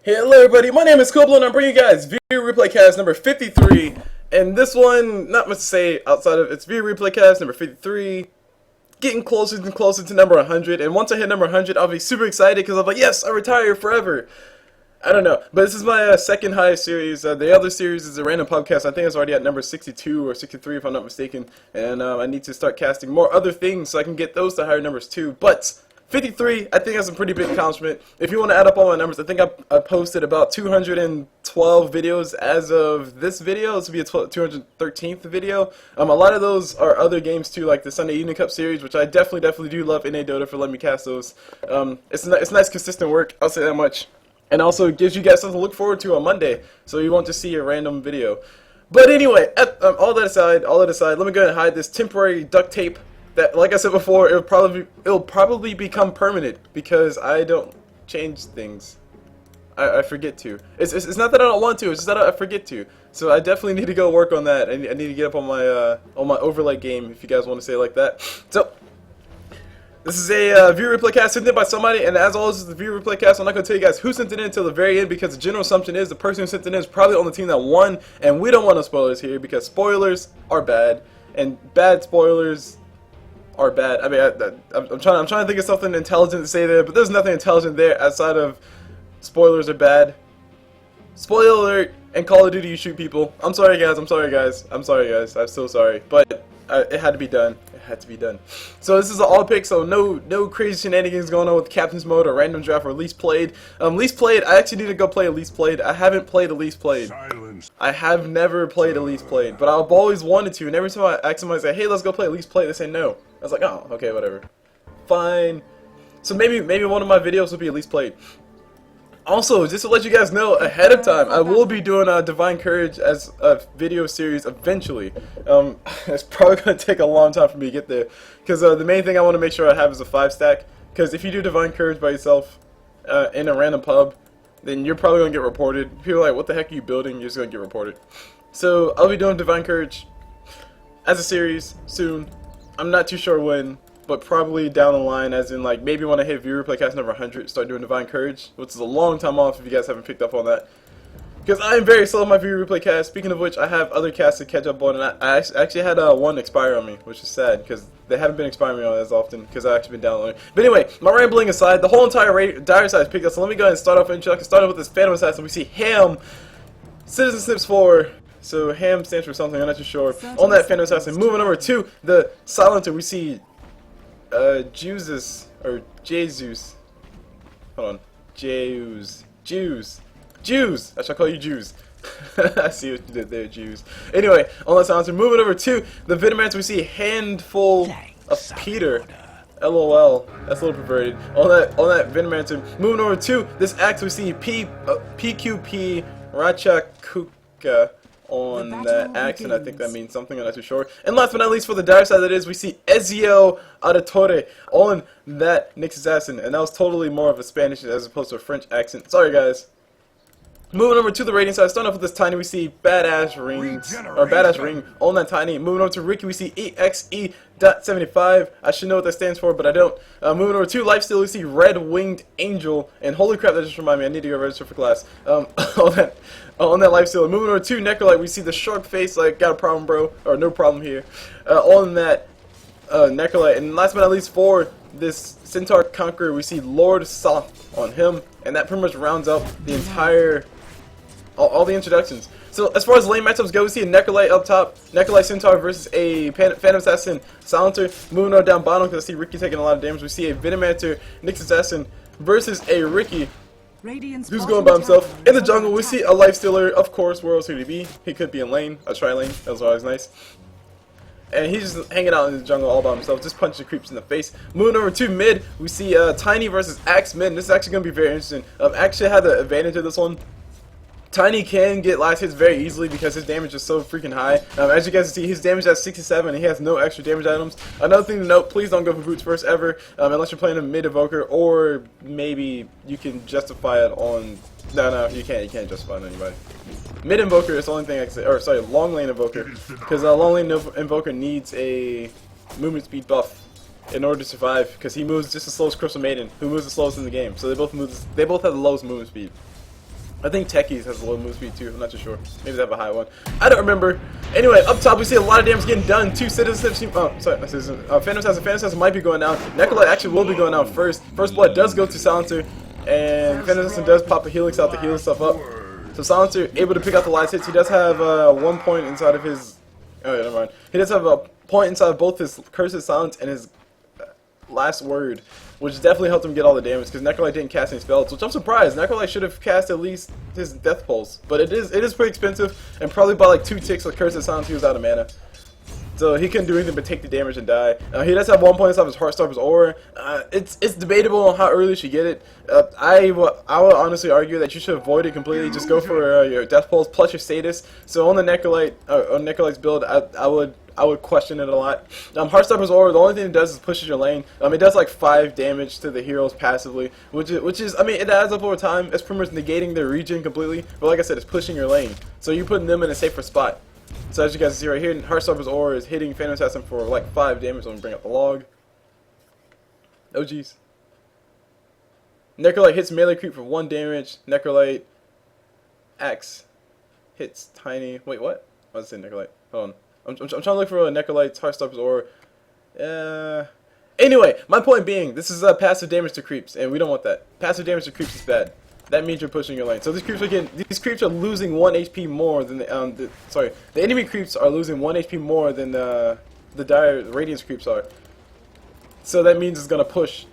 Hello everybody, my name is Koblo and I'm bringing you guys Video Replay Cast number 53. And this one, not much to say outside of it's Video Replay Cast number 53. Getting closer and closer to number 100. And once I hit number 100, I'll be super excited because I'm like, yes, I retire forever. I don't know, but this is my second highest series. The other series is a random podcast. I think it's already at number 62 or 63 if I'm not mistaken. And I need to start casting more other things so I can get those to higher numbers too. But 53, I think that's a pretty big accomplishment. If you want to add up all my numbers, I think I posted about 212 videos as of this video. This will be a 213th video. A lot of those are other games too, like the Sunday Evening Cup series, which I definitely do love NA Dota for letting me cast those. It's nice consistent work, I'll say that much. And also it gives you guys something to look forward to on Monday, so you won't just see a random video. But anyway, all that aside, let me go ahead and hide this temporary duct tape. That, like I said before, it'll probably become permanent because I don't change things. I forget to. It's not that I don't want to. It's just that I forget to. So I definitely need to go work on that. I need to get up on my overlay game, if you guys want to say it like that. So this is a viewer replay cast sent in by somebody, and as always, it's the viewer replay cast. I'm not going to tell you guys who sent it in until the very end because the general assumption is the person who sent it in is probably on the team that won, and we don't want no spoilers here because spoilers are bad, and bad spoilers are bad. I mean, I'm trying to think of something intelligent to say there, but there's nothing intelligent there outside of spoilers are bad. Spoiler alert! In Call of Duty, you shoot people. I'm sorry, guys. I'm so sorry, but it had to be done. It had to be done. So this is an all pick, so no crazy shenanigans going on with captain's mode or random draft or least played. Least played. I actually need to go play a least played. I haven't played a least played. Silence. I have never played a least played, but I've always wanted to. And every time I ask somebody, say, "Hey, let's go play a least played," they say no. I was like, "Oh, okay, whatever, fine." So maybe one of my videos will be a least played. Also, just to let you guys know ahead of time, I will be doing Divine Courage as a video series eventually. It's probably going to take a long time for me to get there, because the main thing I want to make sure I have is a 5-stack, because if you do Divine Courage by yourself in a random pub, then you're probably going to get reported. People are like, what the heck are you building? You're just going to get reported. So I'll be doing Divine Courage as a series soon. I'm not too sure when, but probably down the line, as in like maybe when I hit viewer playcast number 100, start doing Divine Courage, which is a long time off if you guys haven't picked up on that. Because I am very slow on my viewer replay cast. Speaking of which, I have other casts to catch up on, and I actually had one expire on me, which is sad because they haven't been expiring on as often because I've actually been downloading. But anyway, my rambling aside, the whole entire dire side is picked up. So let me go ahead and start off introduction. Starting with this Phantom Assassin, we see Ham, Citizen Snips 4. So Ham stands for something, I'm not too sure. On that Phantom Assassin, moving over to the Silencer, we see Jesus, or Jesus. Hold on. Jews. I shall call you Jews. I see what you did there, Jews. Anyway, on that Silencer, moving over to the Venomancer, we see a handful of Peter. LOL. That's a little perverted. On that Venomancer, moving over to this axe, we see PQP Rachakuka on that axe, and I think that means something, I'm not too sure. And last but not least, for the dire side that is, we see Ezio Auditore on that Nyx Assassin, and that was totally more of a Spanish as opposed to a French accent. Sorry, guys. Moving over to the rating side, starting off with this Tiny, we see Badass Rings, or Badass Ring on that Tiny. Moving over to Riki, we see EXE.75. I should know what that stands for, but I don't. Moving over to Lifestealer, we see Red Winged Angel, and holy crap, that just reminded me, I need to go register for class. On that Lifestealer. Moving over to Necrolyte, we see the shark face, like, got a problem, bro, or no problem here. On that Necrolyte, and last but not least, for this Centaur Conqueror, we see Lord Soth on him, and that pretty much rounds up the entire all the introductions. So as far as lane matchups go, we see a Necrolyte up top, Necrolyte Centaur versus a Phantom Assassin Silencer. Moving on down bottom because I see Riki taking a lot of damage. We see a Venomancer Nyx Assassin versus a Riki who's going by himself. In the jungle, we see a Lifestealer, of course, where else would he be? He could be in lane, a tri-lane, that was always nice. And he's just hanging out in the jungle all by himself, just punching creeps in the face. Moving over to mid, we see Tiny versus Axe mid. This is actually going to be very interesting. Actually, I had the advantage of this one. Tiny can get last hits very easily because his damage is so freaking high. As you guys can see, his damage is at 67 and he has no extra damage items. Another thing to note, please don't go for boots first ever, unless you're playing a mid evoker, or maybe you can justify it on... No, you can't justify it on anybody. Mid invoker is the only thing I can say, or sorry, long lane invoker, because long lane invoker needs a movement speed buff in order to survive, because he moves just as slow as Crystal Maiden, who moves the slowest in the game. So they both have the lowest movement speed. I think Techies has a low move speed too. I'm not too sure. Maybe they have a high one. I don't remember. Anyway, up top we see a lot of damage getting done. Two citizens. Oh, sorry, not citizen. Phantasm might be going down. Necrolyte actually will be going down first. First blood does go to Centaur, and Phantasm does pop a healing out to heal himself up. So Centaur able to pick out the last hits. He does have 1 point inside of his. Oh yeah, never mind. He does have a point inside of both his Cursed Silence and his last word, which definitely helped him get all the damage because Necrolyte didn't cast any spells, which I'm surprised. Necrolyte should have cast at least his Death Pulse, but it is pretty expensive, and probably by like 2 ticks with Cursed Silence he was out of mana. So he couldn't do anything but take the damage and die. He does have 1 point inside of his Heartstarver's Aura. It's debatable on how early you should get it. I would honestly argue that you should avoid it completely. Just go for your Death Pulse plus your Status. So on the Necrolyte, on Necrolyte's build, I would question it a lot. Heartstarver's Aura, the only thing it does is pushes your lane. It does like 5 damage to the heroes passively, which is, I mean, it adds up over time. It's pretty much negating their regen completely. But like I said, it's pushing your lane, so you're putting them in a safer spot. So as you guys see right here, Heartstarver's Aura is hitting Phantom Assassin for like 5 damage. Let me bring up the log. Oh jeez. Necrolyte hits melee creep for 1 damage. Necrolyte Axe hits tiny. Wait, what? I was saying Necrolyte. Hold on. I'm trying to look for a Necrolyte's Heartstarver's Aura. Anyway, my point being, this is passive damage to creeps, and we don't want that. Passive damage to creeps is bad. That means you're pushing your lane. So these creeps are losing 1 HP more than the enemy creeps are losing 1 HP more than the dire Radiance creeps are. So that means it's gonna push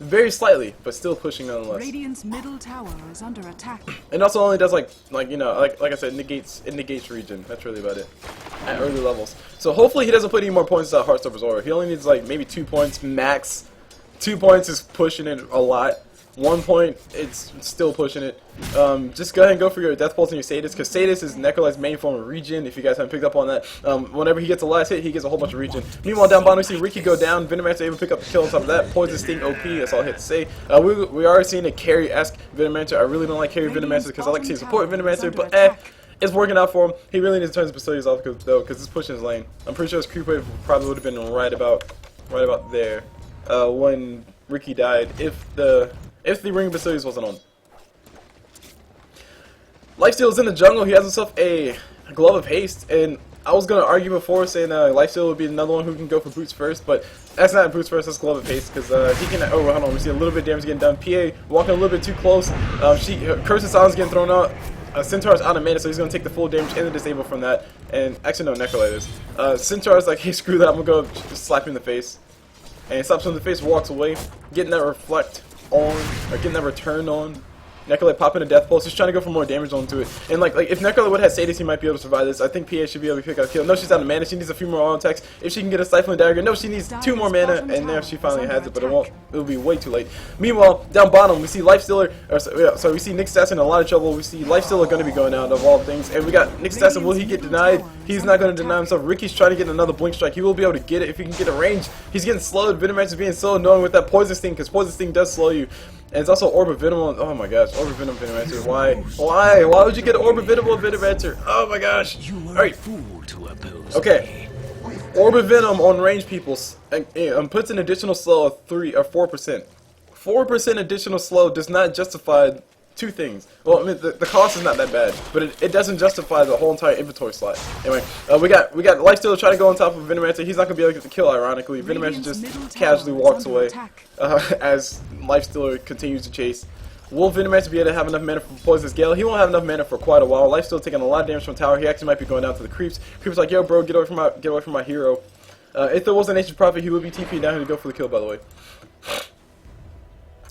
very slightly, but still pushing nonetheless. Radiant's middle tower is under attack. And also only does like I said, it negates regen. That's really about it at early levels. So hopefully he doesn't put any more points out Heartstarver's Aura. He only needs like maybe 2 points max. 2 points is pushing it a lot. 1 point, it's still pushing it. Just go ahead and go for your Death Pulse and your Status, because Status is Necrolyte's main form of regen, if you guys haven't picked up on that. Whenever he gets the last hit, he gets a whole bunch of regen. Meanwhile, down bottom, we see Riki go down. Venomancer able to pick up the kill on top of that. Poison Sting OP, that's all I have to say. We are seeing a carry-esque Venomancer. I really don't like carry Venomancer because I like to see support Venomancer, but it's working out for him. He really needs to turn his Basilius off because it's pushing his lane. I'm pretty sure his creep wave probably would have been right about there when Riki died if the Ring of Basilius wasn't on. Lifestealer is in the jungle. He has himself a Glove of Haste, and I was going to argue before saying Lifestealer would be another one who can go for Boots first, but that's not Boots first, that's Glove of Haste, because he can, oh, hold on, we see a little bit of damage getting done. PA walking a little bit too close. Cursed Silence getting thrown out. Centaur is out of mana, so he's going to take the full damage and the disable from that. And actually, no, Necrolyte is. Centaur is like, hey, screw that, I'm going to go just slap him in the face. And he slaps him in the face, walks away, getting that reflect on, or getting that return on. Necrolyte popping a Death Pulse, just trying to go for more damage onto it. And like if Necrolyte would have Status, he might be able to survive this. I think PA should be able to pick out a kill. No, she's out of mana. She needs a few more auto attacks. If she can get a Stifling Dagger, no, she needs 2 more mana, and there she finally has it, but it'll be way too late. Meanwhile, down bottom, we see Lifestealer, so we see Nick Stasson in a lot of trouble. We see Lifestealer going to be going out of all things, and we got Nick Stasson. Will he get denied? He's not going to deny himself. Riki's trying to get another Blink Strike. He will be able to get it if he can get a range. He's getting slowed. Venomancer is being so annoying with that Poison Sting, because Poison Sting does slow you. And it's also Orb of Venom. Oh my gosh, Orb of Venom Venomancer. Why? Why would you get Orb of Venom Venomancer? Oh my gosh. Alright. Okay. Orb of Venom on range peoples puts an additional slow of 3 or 4%. 4% additional slow does not justify 2 things. Well, I mean, the cost is not that bad, but it doesn't justify the whole entire inventory slot. Anyway, we got Lifestealer trying to go on top of Venomancer. He's not going to be able to get the kill, ironically. Venomancer just casually walks away as Lifestealer continues to chase. Will Venomancer be able to have enough mana for Poisonous Gale? He won't have enough mana for quite a while. Lifestealer taking a lot of damage from tower. He actually might be going down to the creeps. Creeps like, yo, bro, get away from my hero. If there was an Ancient Prophet, he would be TP down here to go for the kill, by the way.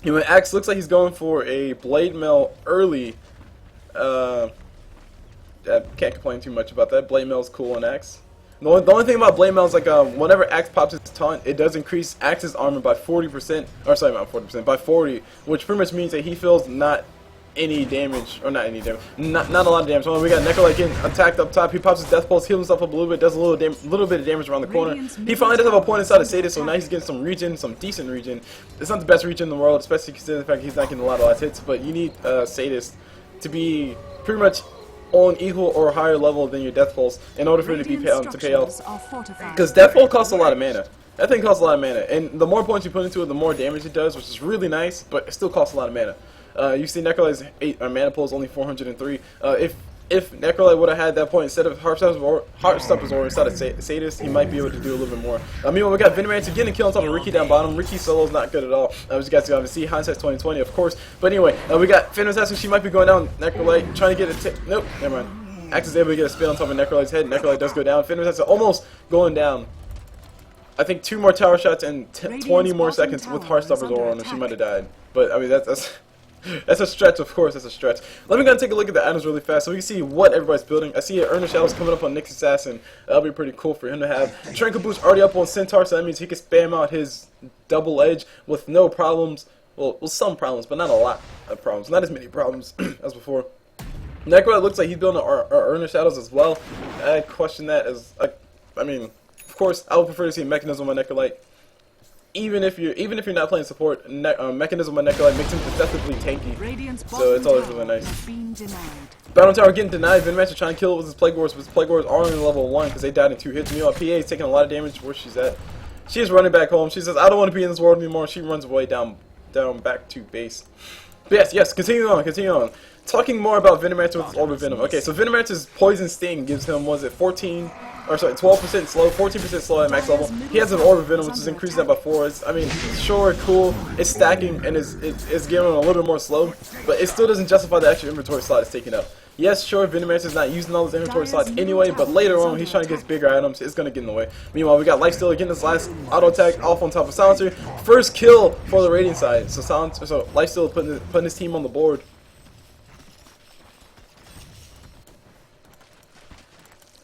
Anyway, Axe looks like he's going for a Blade Mail early. I can't complain too much about that. Blade Mail's cool on Axe. The only thing about Blade Mail is like whenever Axe pops his taunt, it does increase Axe's armor by 40%. Or sorry, not 40%, by 40, which pretty much means that he feels not any damage, or not any damage, not a lot of damage. Well, we got Necrolyte getting attacked up top. He pops his Death Pulse, heals himself up a little bit, does a little bit of damage around the corner. He finally does have a point inside of Status, so now he's getting some regen, some decent regen. It's not the best regen in the world, especially considering the fact he's not getting a lot of last hits, but you need Status to be pretty much on equal or higher level than your Death Pulse in order for it to pay off. Because Death Pulse costs a lot of mana. That thing costs a lot of mana, and the more points you put into it, the more damage it does, which is really nice, but it still costs a lot of mana. You see Necrolyte's mana pool is only 403. If Necrolyte would have had that point instead of Heartstopper's Aura instead of Sadist, he might be able to do a little bit more. Meanwhile, we got Venomancer getting a kill on top of Riki down bottom. Riki solo is not good at all. As you guys can see, hindsight 2020, of course. But anyway, we got Venomancer. She might be going down. Necrolyte trying to get a tick. Nope, never mind. Axe is able to get a spin on top of Necrolyte's head. Necrolyte does go down. Venomancer almost going down. I think 2 more tower shots and 20 more seconds with Heartstopper's Aura on her. She might have died. But I mean, that's a stretch, of course. That's a stretch. Let me go and take a look at the items really fast so we can see what everybody's building. I see Earner Shadows coming up on Nick's Assassin. That'll be pretty cool for him to have. Tranquil Boost already up on Centaur, so that means he can spam out his double edge with no problems. Well, some problems, but not a lot of problems. Not as many problems as before. Necrolyte looks like he's building Earner Shadows as well. I question that as I mean, of course, I would prefer to see Mechanism on Necrolyte. Even if you're not playing support, Mechanism on Necrolyte makes him deceptively tanky, so it's always really nice. Battle Tower getting denied. Venomancer trying to kill it with his Plague Wars, but his Plague Wars are only level 1 because they died in 2 hits. Meanwhile, PA is taking a lot of damage where she's at. She is running back home. She says, "I don't want to be in this world anymore." She runs away down back to base. But yes, continue on. Talking more about Venomancer with his Orb of Venom. Okay, so Venomancer's Poison Sting gives him, 12% slow, 14% slow at max level. He has an Orb of Venom, which is increasing that by 4. I mean, sure, cool, it's stacking and it's giving him a little bit more slow, but it still doesn't justify the extra inventory slot it's taking up. Yes, sure, Venomancer's not using all his inventory slots anyway, but later on, when he's trying to get his bigger items, it's going to get in the way. Meanwhile, we got Lifestealer getting his last auto attack off on top of Silencer. First kill for the Radiant side. So Lifestealer putting his team on the board.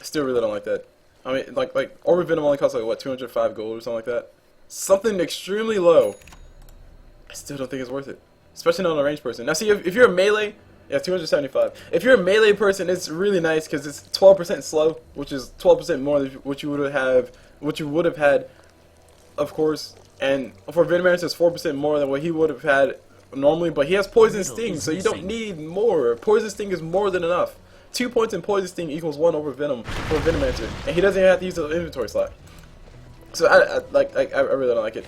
Still really don't like that. I mean, like Orb of Venom only costs like what, 205 gold or something like that. Something extremely low. I still don't think it's worth it, especially not on a ranged person. Now, see, if you're a melee, yeah, 275. If you're a melee person, it's really nice because it's 12% slow, which is 12% more than what you would have had, of course. And for Venomancer, it's 4% more than what he would have had normally. But he has Poison Sting, so you don't need more. Poison Sting is more than enough. 2 points in Poison Sting equals 1 over Venom for Venomancer, and he doesn't even have to use the inventory slot. So I really don't like it.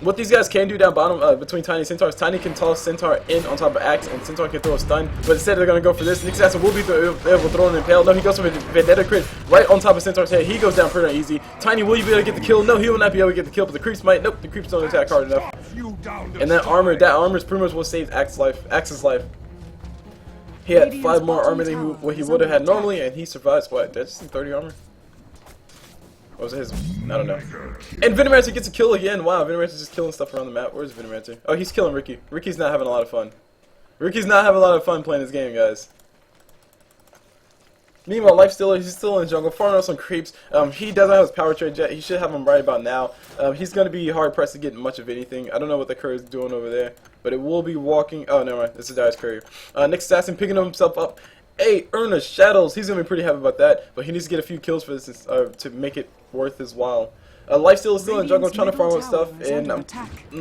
What these guys can do down bottom between Tiny and Centaur is Tiny can toss Centaur in on top of Axe, and Centaur can throw a stun. But instead they're going to go for this. Nick's Assassin will be able to throw an Impale. No, he goes for a Vendetta crit right on top of Centaur's head. He goes down pretty easy. Tiny, will you be able to get the kill? No, he will not be able to get the kill, but the creeps might. Nope, the creeps don't attack hard enough. And that armor is pretty much what saves Axe's life. He had 5 more armor than what he would have had normally, and he survives, what, that's 30 armor? What was it, his? I don't know. And Venomancer gets a kill again. Wow, Venomancer's just killing stuff around the map. Where's Venomancer? Oh, he's killing Riki. Riki's not having a lot of fun. Riki's not having a lot of fun playing this game, guys. Meanwhile, Lifestealer, he's still in the jungle, farming out some creeps. He doesn't have his power trade yet. He should have him right about now. He's going to be hard-pressed to get much of anything. I don't know what the courier's doing over there, but it will be walking. Oh, never mind. This is Darius' courier. Nick's Assassin picking himself up. Hey, Earner Shadows. He's going to be pretty happy about that, but he needs to get a few kills for this to make it worth his while. Lifestealer is still in the jungle trying to farm out stuff, and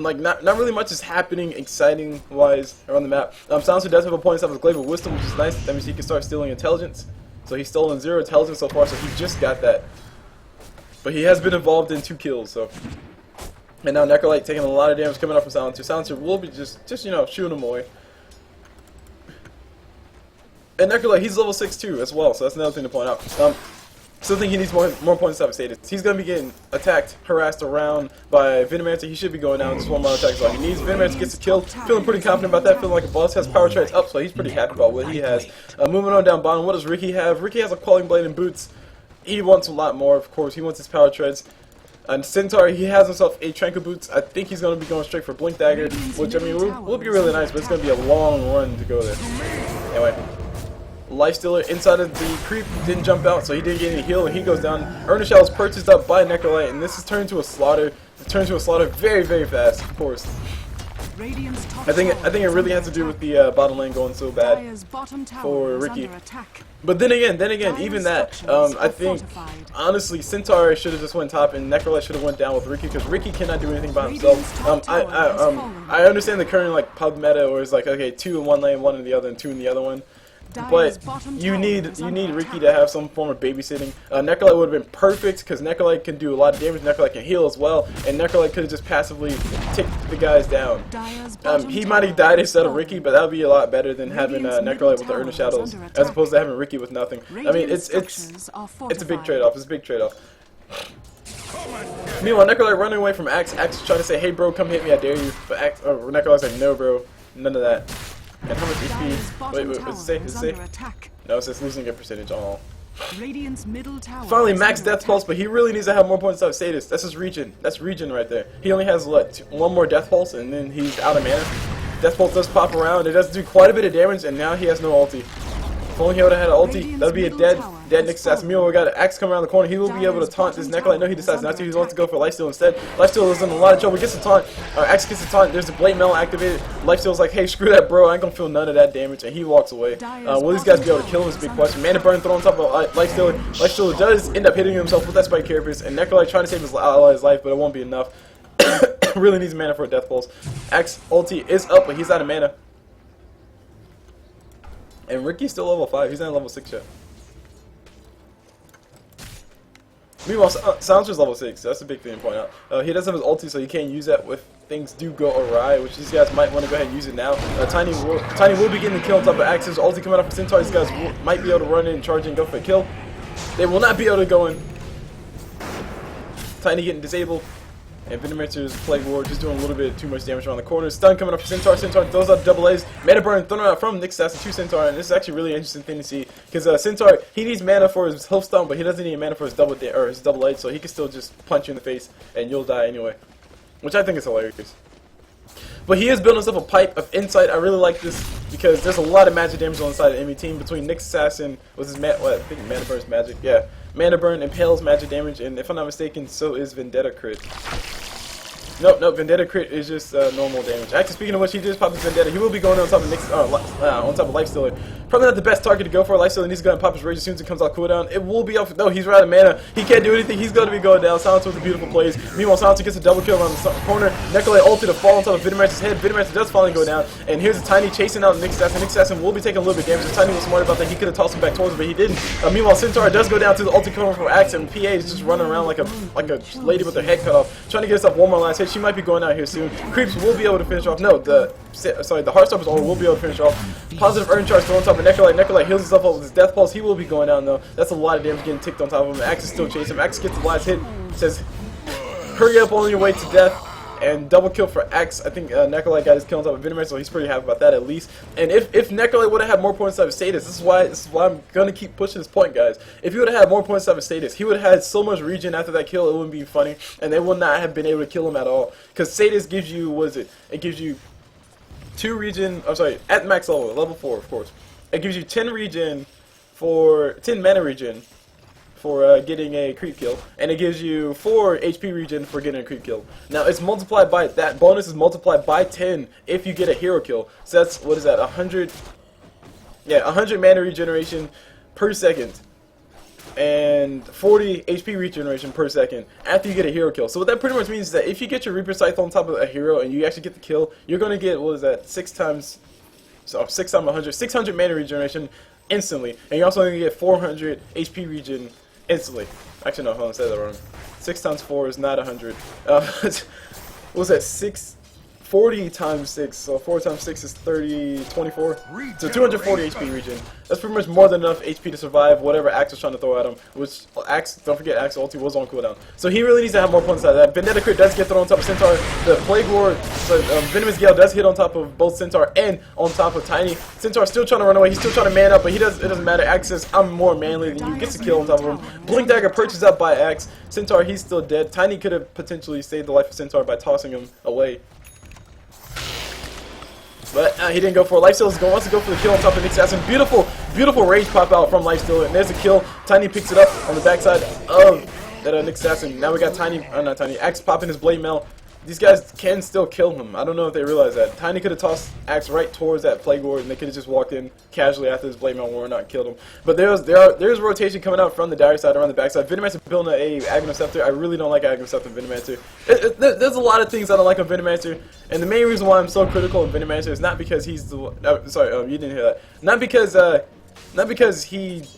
like not really much is happening exciting-wise around the map. Silencer does have a point of his Glaive of Wisdom, which is nice. That means he can start stealing intelligence. So he's stolen 0 intelligence so far, so he just got that. But he has been involved in 2 kills, so. And now Necrolyte taking a lot of damage coming up from Silencer. Silencer will be just you know, shooting him away. And Necrolyte, he's level 6 too as well, so that's another thing to point out. Still think he needs more points to have status. He's going to be getting attacked, harassed around by Venomancer. He should be going down. Just 1 more attack is all he needs. Venomancer gets a kill. Feeling pretty confident about that. Feeling like a boss. Has power trades up, so he's pretty happy about what he has. Moving on down bottom, what does Riki have? Riki has a Quelling Blade and boots. He wants a lot more, of course. He wants his power treads. And Centaur, he has himself a Tranquil Boots. I think he's going to be going straight for Blink Dagger, which, I mean, will be really nice, but it's going to be a long run to go there. Anyway. Lifestealer inside of the creep didn't jump out, so he didn't get any heal, and he goes down. Earner Shell is purchased up by Necrolyte, and this is turned to a slaughter. It turns to a slaughter very, very fast, of course. I think it really has to do with the bottom lane going so bad for Riki. But then again, even that, I think honestly Centaur should have just went top, and Necrolyte should have went down with Riki, because Riki cannot do anything by himself. I understand the current like pub meta, where it's like, okay, 2 in one lane, 1 in the other, and 2 in the other one. but you need Riki to have some form of babysitting. Necrolyte would have been perfect because Necrolyte can do a lot of damage. Necrolyte can heal as well, and Necrolyte could have just passively ticked the guys down. He might have died instead of Riki, but that would be a lot better than having Necrolyte with the Urn of Shadows as opposed to having Riki with nothing. I mean, it's a big trade-off. It's a big trade-off. Meanwhile, Necrolyte running away from Axe. Axe is trying to say, "Hey, bro, come hit me, I dare you." But Necrolyte's like, "No, bro, none of that." And how much HP? Wait, what's it say? Does it say? No, it says losing a percentage on all. Finally, max death pulse, but he really needs to have more points of status. That's his regen. That's regen right there. He only has what, one more death pulse, and then he's out of mana. Death pulse does pop around. It does do quite a bit of damage, and now he has no ulti. If only he would have had an ulti, that would be a dead Nick Assassin. Meanwhile, we got an Axe coming around the corner. He will be able to taunt this Necrolyte. No, he decides not to. He wants to go for Lifesteal instead. Lifesteal is in a lot of trouble. He gets a taunt. Axe gets a taunt. There's a Blade Mail activated. Lifesteal's like, "Hey, screw that, bro. I ain't gonna feel none of that damage," and he walks away. Will these guys be able to kill him is a big question. Mana Burn thrown on top of Lifestealer. Lifestealer does end up hitting himself with that Spike Carapace, and Necrolyte trying to save his ally's life, but it won't be enough. Really needs mana for a Death Pulse. Axe ulti is up, but he's out of mana. And Riki's still level 5. He's not level 6 yet. Meanwhile, Silencer's level 6. That's a big thing to point out. He does have his ulti, so you can't use that if things do go awry, which these guys might want to go ahead and use it now. Tiny will begin the kill on top of Axe's ulti coming up for Centaur. These guys might be able to run in, charge in, and go for a kill. They will not be able to go in. Tiny getting disabled. And Venomancer's Plague Ward just doing a little bit too much damage around the corner. Stun coming up for Centaur. Centaur throws out double A's. Mana Burn thrown out from Nick Assassin to Centaur. And this is actually a really interesting thing to see. Because Centaur, he needs mana for his health stun, but he doesn't need mana for his double A, so he can still just punch you in the face and you'll die anyway. Which I think is hilarious. But he is building himself a pipe of insight. I really like this because there's a lot of magic damage on the side of the enemy team between Nick Assassin with his I think Mana Burn's magic. Yeah. Mana Burn impales magic damage, and if I'm not mistaken, so is Vendetta crit. Nope, Vendetta crit is just normal damage. Actually, speaking of which, he just popped his Vendetta. He will be going on top of on top of Lifestealer. Probably not the best target to go for. Lifestealer needs to go and pop his Rage as soon as it comes out cooldown. It will be off. No, he's out of mana. He can't do anything. He's going to be going down. Silencer with the beautiful plays. Meanwhile, Silencer gets a double kill around the corner. Necrolyte ulti to fall on top of Venomancer's head. Venomancer does finally go down. And here's a Tiny chasing out Nick Assassin. Nick Assassin will be taking a little bit of damage. Tiny was smart about that. He could have tossed him back towards him, but he didn't. Meanwhile, Centaur does go down to the ulti coming from Axe, and PA is just running around like a lady with her head cut off, trying to get herself one more last hit. She might be going out here soon. Creeps will be able to finish off. No, the Heartstopper's owner will be able to finish off. Positive Urn Charge thrown on top of Necrolyte. Necrolyte heals himself up with his Death Pulse. He will be going down though. That's a lot of damage getting ticked on top of him. Axe is still chasing him. Axe gets the last hit. Says, "Hurry up on your way to death." And double kill for Axe. I think Necrolyte got his kill on top of Venomancer, so he's pretty happy about that at least. And if Necrolyte would have had more points out of status, this is why I'm gonna keep pushing this point, guys. If he would have had more points out of status, he would have had so much regen after that kill, it wouldn't be funny, and they would not have been able to kill him at all. Because status gives you, what is it? It gives you 2 regen. I'm sorry, at max level, level 4, of course. It gives you 10 regen for 10 mana regen for getting a creep kill, and it gives you 4 HP regen for getting a creep kill. Now it's multiplied by, that bonus is multiplied by 10 if you get a hero kill. So that's, what is that, 100, yeah, 100 mana regeneration per second, and 40 HP regeneration per second after you get a hero kill. So what that pretty much means is that if you get your Reaper Scythe on top of a hero and you actually get the kill, you're going to get, what is that, 6 times 100, 600 mana regeneration instantly, and you're also going to get 400 HP regen instantly. Actually, no, hold on, I said that wrong. 6 times 4 is not 100. What was that? 40 times 6, so 4 times 6 is 30, 24. So 240 HP regen. That's pretty much more than enough HP to survive whatever Axe was trying to throw at him. Which, Axe, don't forget, Axe ulti was on cooldown. So he really needs to have more points out of that. Vendetta crit does get thrown on top of Centaur. The Plague Ward, so Venomous Gale does hit on top of both Centaur and on top of Tiny. Centaur's still trying to run away. He's still trying to man up, but it doesn't matter. Axe says, "I'm more manly than you." Gets a kill on top of him. Blink Dagger perches up by Axe. Centaur, he's still dead. Tiny could have potentially saved the life of Centaur by tossing him away. But he didn't go for it. Lifestealer wants to go for the kill on top of Nick Assassin. Beautiful rage pop out from Lifestealer. And there's a kill. Tiny picks it up on the backside of that Nick Assassin. Now we got not Tiny, Axe popping his Blade Mail. These guys can still kill him. I don't know if they realize that. Tiny could have tossed Axe right towards that Plague Ward, and they could have just walked in casually after his Blade Mail war and not killed him. But there's rotation coming out from the dire side around the backside. Venomancer building a Aghanim Scepter. I really don't like Aghanim Scepter and Venomancer. There's a lot of things I don't like on Venomancer, and the main reason why I'm so critical of Venomancer is not because he's the you didn't hear that. Not because Not because he's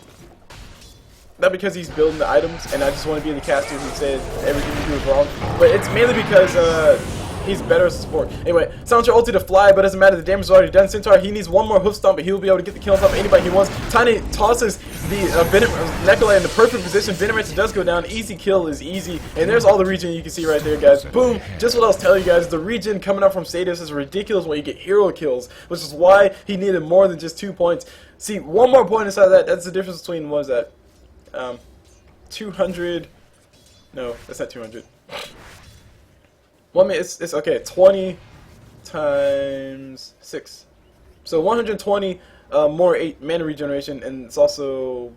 building the items, and I just want to be the caster who says everything you do is wrong. But it's mainly because he's better as a support. Anyway, Centaur ulti to fly, but it doesn't matter. The damage is already done. Centaur, he needs one more hoof stomp, but he'll be able to get the kill on top of anybody he wants. Tiny tosses the Necrolyte in the perfect position. Venomancer does go down. Easy kill is easy. And there's all the regen you can see right there, guys. Boom. Just what I was telling you guys. The regen coming up from Status is ridiculous when you get hero kills, which is why he needed more than just 2 points. See, one more point inside that. That's the difference between, what is that? 200. No, that's not 200. Well, I mean, it's okay. 20 times 6, so 120 more 8 mana regeneration, and it's also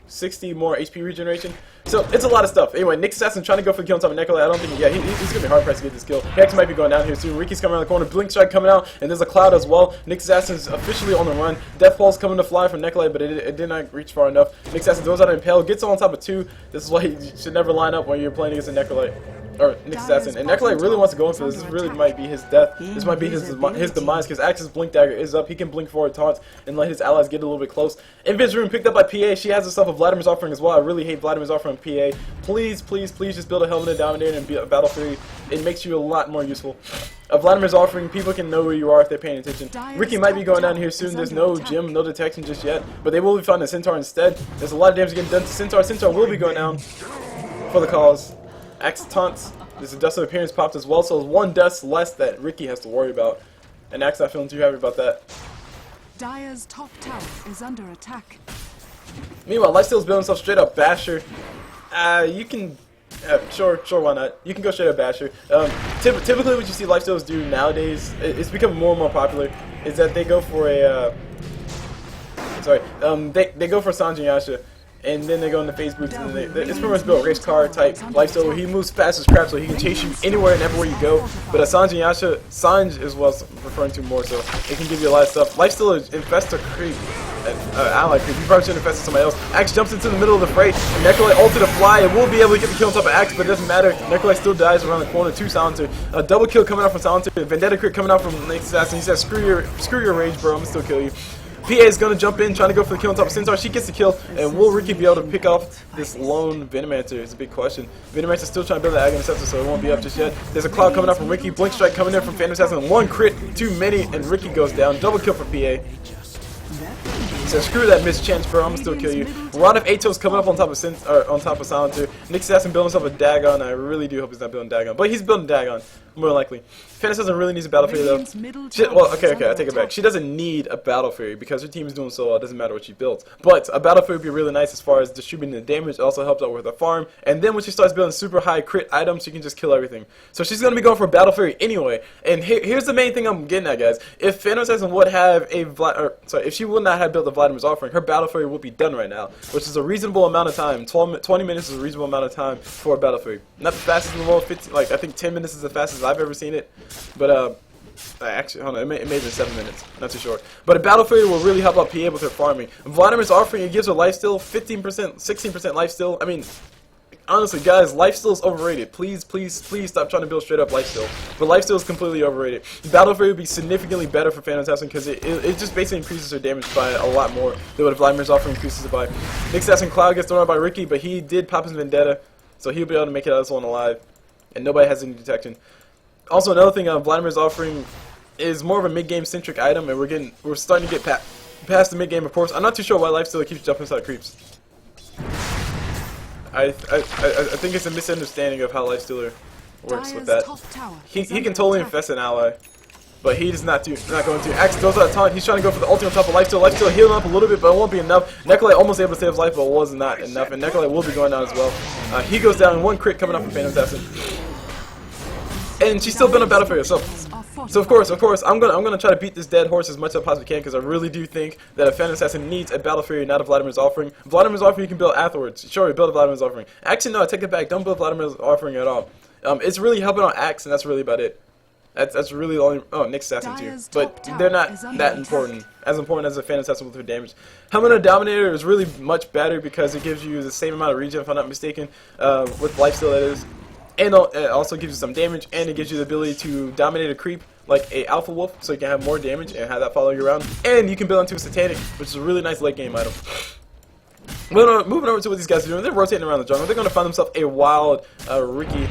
60 more HP regeneration. So it's a lot of stuff. Anyway, Nick Assassin trying to go for the kill on top of Necrolyte. I don't think, yeah, he's gonna be hard pressed to get this kill. He actually might be going down here soon. Riki's coming around the corner. Blink Strike coming out, and there's a cloud as well. Nick Assassin's officially on the run. Death Pulse coming to fly from Necrolyte, but it did not reach far enough. Nick Assassin throws out an Impale, gets on top of 2. This is why you should never line up when you're playing against a Necrolyte. Or Nick Assassin. And Necrolyte really wants to go in for this. This really might be his death. This might be his demise, because Axe's Blink Dagger is up. He can blink forward taunts and let his allies get a little bit close. Invis Rune picked up by PA. She has herself a Vladimir's Offering as well. I really hate Vladimir's Offering PA. Please, please, please just build a Helmet of Dominator and be a Battle Fury. It makes you a lot more useful. A Vladimir's Offering, people can know where you are if they're paying attention. Riki might be going down here soon. There's no gem, no detection just yet, but they will be finding a Centaur instead. There's a lot of damage getting done to Centaur. Centaur will be going down for the cause. Axe taunts. There's a Dust of Appearance popped as well, so there's 1 dust less that Riki has to worry about. And Axe not feeling too happy about that. Dire's top tower is under attack. Meanwhile, Lifestealer's building himself straight up Basher. You can... sure, why not? You can go straight up Basher. Typically what you see Lifestealers do nowadays, it's becoming more and more popular, is that they go for a... they go for Sanjin Yasha. And then they go into phase boots, and then it's pretty much built race car type Lifestealer where he moves fast as crap, so he can chase you anywhere and everywhere you go. But a Sanjin Yasha, Sanj is what I'm referring to more, so it can give you a lot of stuff. Lifestealer infests a creep, ally creep. You probably should infest somebody else. Axe jumps into the middle of the fray, and Necrolyte ulted to fly, and will be able to get the kill on top of Axe, but it doesn't matter. Necrolyte still dies around the corner to Silencer. A double kill coming out from Silencer, Vendetta crit coming out from Nick Assassin. He says, screw your rage, bro, I'm gonna still kill you. PA is going to jump in, trying to go for the kill on top of Centaur. She gets the kill, and will Riki be able to pick off this lone Venomancer? It's a big question. Venomancer still trying to build that Aghanim Scepter, so it won't be up just yet. There's a cloud coming out from Riki. Blink Strike coming in from Phantom Assassin. 1 crit, too many, and Riki goes down. Double kill for PA. So screw that mischance, bro. I'm gonna still kill you. Rod of Atos coming up on top of Silencer. Nick Assassin building himself a Dagon. I really do hope he's not building Dagon, but he's building Dagon, more likely. Phantom Assassin really needs a Battle Fury though. Well, okay, I take it back. She doesn't need a Battle Fury because her team is doing so well. It doesn't matter what she builds. But a Battle Fury would be really nice as far as distributing the damage. It also helps out with her farm. And then when she starts building super high crit items, she can just kill everything. So she's gonna be going for a Battle Fury anyway. And here's the main thing I'm getting at, guys. If Phantom Assassin would have if she would not have built the Vladimir's Offering, her Battle Fury would be done right now, which is a reasonable amount of time. 20 minutes is a reasonable amount of time for a Battle Fury. Not the fastest in the world. 15, I think 10 minutes is the fastest I've ever seen it. But actually, hold on, it may have been 7 minutes. Not too sure. But a Battle Fury will really help out PA with her farming. Vladimir's Offering, it gives her lifesteal, 15%, 16% lifesteal. I mean, honestly, guys, lifesteal is overrated. Please, please, please stop trying to build straight up lifesteal. But lifesteal is completely overrated. Battle Fury would be significantly better for Phantom Assassin because it just basically increases her damage by a lot more than what Vladimir's Offering increases it by. Nick Assassin Cloud gets thrown out by Riki, but he did pop his Vendetta, so he'll be able to make it out of this one alive. And nobody has any detection. Also, another thing, Vladimir's Offering is more of a mid-game centric item, and we're starting to get past the mid-game, of course. I'm not too sure why Lifestealer keeps jumping inside creeps. I think it's a misunderstanding of how Lifestealer works with that. He can totally infest an ally, but he is not going to. Axe throws out a taunt. He's trying to go for the ulti on top of Lifestealer. Lifestealer healing up a little bit, but it won't be enough. Necrolyte almost able to save his life, but it was not enough, and Necrolyte will be going down as well. He goes down, 1 crit coming up from Phantom Assassin. And she's still been a Battle Fury, so of course, I'm gonna try to beat this dead horse as much as I possibly can because I really do think that a Phantom Assassin needs a Battle Fury, not a Vladimir's Offering. Vladimir's Offering you can build afterwards. Sure, build a Vladimir's Offering. Actually, no, I take it back. Don't build Vladimir's Offering at all. It's really helping on Axe, and that's really about it. That's really the only. Oh, Nick Assassin too, but they're not that important. As important as a Phantom Assassin with her damage. Helmet of Dominator is really much better because it gives you the same amount of regen, if I'm not mistaken, with lifesteal that is. And it also gives you some damage, and it gives you the ability to dominate a creep like a Alpha Wolf, so you can have more damage and have that follow you around. And you can build into a Satanic, which is a really nice late game item. Moving over to what these guys are doing, they're rotating around the jungle. They're going to find themselves a wild Riki.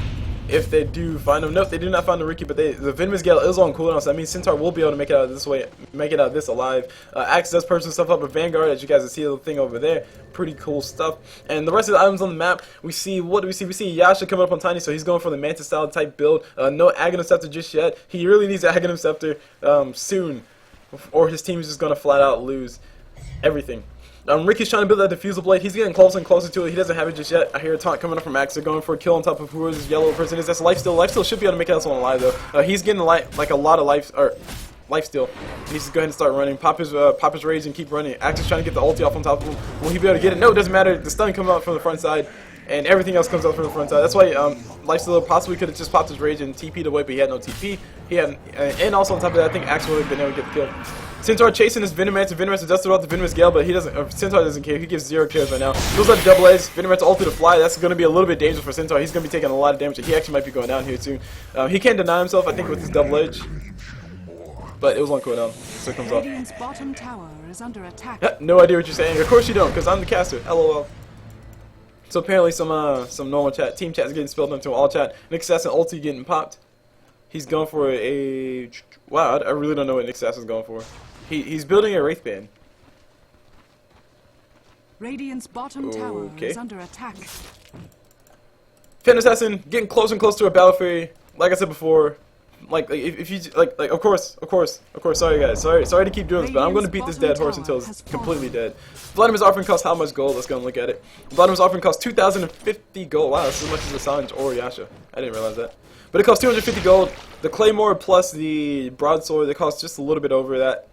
If they do find him, nope, they do not find the Riki, but the Venomous Gale is on cooldown, so that means Centaur will be able to make it out of this way, make it out of this alive. Axe does purchase stuff up with Vanguard, as you guys can see the thing over there. Pretty cool stuff. And the rest of the items on the map, we see, what do we see? We see Yasha coming up on Tiny, so he's going for the Mantis style type build. No Aghanim Scepter just yet. He really needs an Aghanim Scepter soon, or his team is just going to flat out lose everything. Riki's trying to build that diffusal blade. He's getting closer and closer to it. He doesn't have it just yet. I hear a taunt coming up from Axe. They're going for a kill on top of who this yellow person is. That's Lifestealer. Lifestealer should be able to make that one alive though. He's getting like a lot of lifesteal. He needs to go ahead and start running. Pop his rage and keep running. Axe is trying to get the ulti off on top of him. Will he be able to get it? No, it doesn't matter. The stun comes out from the front side, and everything else comes out from the front side. That's why Lifestealer possibly could have just popped his rage and TP'd away, but he had no TP. He had, and also on top of that, I think Axe would have been able to get the kill. Centaur chasing his Venomancer. Venomancer does throw out the Venomous Gale, but he doesn't. Centaur doesn't care. He gives 0 kills right now. Feels like double edge. Venomancer ulti to fly. That's going to be a little bit dangerous for Centaur. He's going to be taking a lot of damage. He actually might be going down here soon. He can't deny himself, I think, with his double edge. But it was on cooldown, so it comes off. Radiant's bottom tower is under attack. No idea what you're saying. Of course you don't, because I'm the caster. LOL. So apparently some normal chat, team chat is getting spilled into all chat. Nick Assassin ulti getting popped. He's going for a wow. I really don't know what Nick Assassin's going for. He's building a Wraith Band. Radiant's bottom tower is under attack. Fan Assassin getting closer and closer to a Battle Fury. Like I said before, like if you like of course. Sorry guys, sorry to keep doing this, but I'm going to beat this dead horse until it's completely dead. Vladimir's offering costs how much gold? Let's go and look at it. Vladimir's offering costs 2,050 gold. Wow, that's as much as the Silence or Yasha. I didn't realize that. But it costs 250 gold. The Claymore plus the Broadsword, they cost just a little bit over that.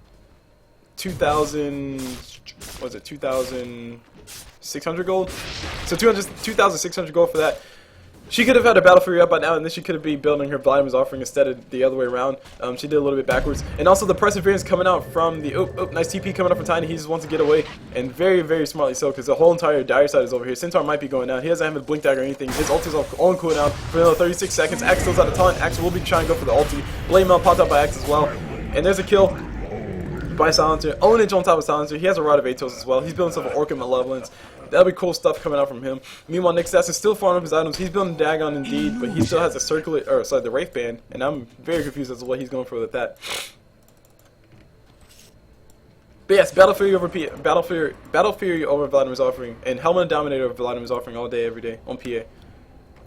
2,000, what is it, 2,600 gold? So 2,600 gold for that. She could have had a Battle Fury up by now, and then she could have been building her Vladimir's offering instead of the other way around. She did a little bit backwards. And also the Perseverance coming out from the, nice TP coming up from Tiny. He just wants to get away, and very, very smartly so, because the whole entire dire side is over here. Centaur might be going down. He doesn't have a blink dagger or anything. His ult is on cooldown for another 36 seconds. Axe still out of taunt. Axe will be trying to go for the ulti. Blade Mail popped out by Axe as well. And there's a kill by Silencer. Ownage on top of Silencer. He has a Rod of Atos as well. He's building himself an Orchid Malevolence. That'll be cool stuff coming out from him. Meanwhile, Nick Assassin's still farming up his items. He's building Dagon indeed, but he still has a the Wraith Band, and I'm very confused as to what he's going for with that. But yes, Battle Fury over Vladimir's offering, and Helmet and Dominator over Vladimir's offering all day, every day on PA.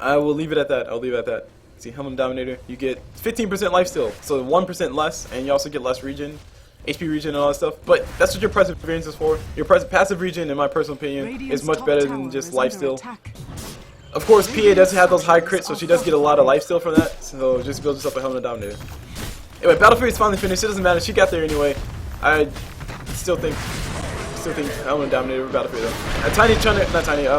I will leave it at that. See, Helmet and Dominator, you get 15% lifesteal, so 1% less, and you also get less regen. HP regen and all that stuff, but that's what your Perseverance is for. Your passive regen, in my personal opinion, is much better than just lifesteal. Of course, PA does have those high crits, so she does get a lot of lifesteal from that, so just build yourself a Helmet Dominator. Anyway, Battle Fury is finally finished. It doesn't matter, she got there anyway. I still think Helmet Dominator over Battle Fury though.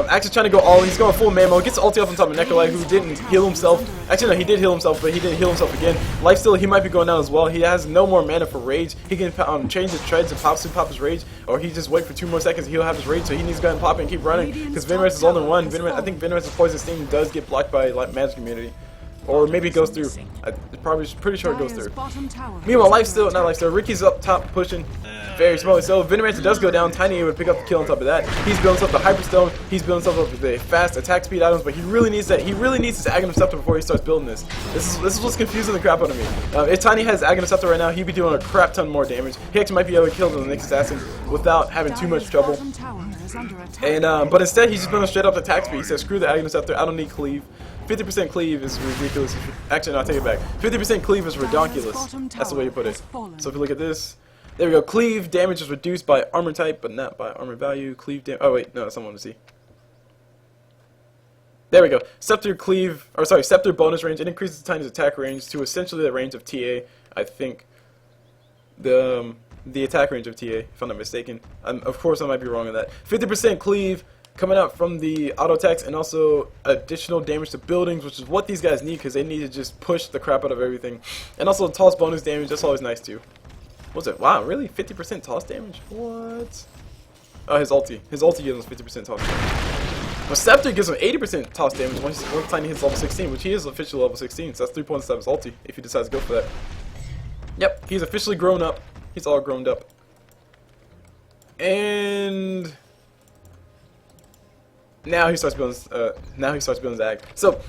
Axe is trying to go all in. He's going full Mamo. Gets the ulti off on top of Necrolyte, who didn't heal himself. Actually, no, he did heal himself, but he didn't heal himself again. Lifesteal, he might be going down as well. He has no more mana for Rage. He can change his treads and pop his Rage, or he just wait for 2 more seconds and he'll have his Rage, so he needs to go ahead and pop it and keep running, because Venomancer is only one. I think Venomancer's Poison Sting does get blocked by Magic Immunity. Or maybe it goes through. I'm pretty sure it goes through. Meanwhile, Riki's up top pushing. Very smartly so. Venomancer does go down. Tiny would pick up the kill on top of that. He's building himself the Hyperstone. He's building himself up with the fast attack speed items, but he really needs that. He really needs his Aghanim Scepter before he starts building this. This is what's confusing the crap out of me. If Tiny has Aghanim Scepter right now, he'd be doing a crap ton more damage. He actually might be able to kill the next assassin without having too much trouble. And but instead, he's just building straight up attack speed. He says, screw the Aghanim Scepter. I don't need cleave. 50% cleave is ridiculous. Actually, no, I'll take it back. 50% cleave is redonkulous. That's the way you put it. So if you look at this, there we go. Cleave damage is reduced by armor type, but not by armor value. Cleave damage. Oh wait, no, that's not what I want to see. There we go. Scepter bonus range. It increases the Tiny's attack range to essentially the range of TA. I think the attack range of TA, if I'm not mistaken. Of course, I might be wrong on that. 50% cleave coming out from the auto attacks, and also additional damage to buildings, which is what these guys need, because they need to just push the crap out of everything. And also toss bonus damage. That's always nice too. What's it? Wow, really? 50% toss damage? What? Oh, his ulti. His ulti gives him 50% toss damage. But Scepter gives him 80% toss damage once Tiny hits level 16, which he is officially level 16, so that's 3 points to his ulti, if he decides to go for that. Yep, he's officially grown up. He's all grown up. And now he starts building. Zag. So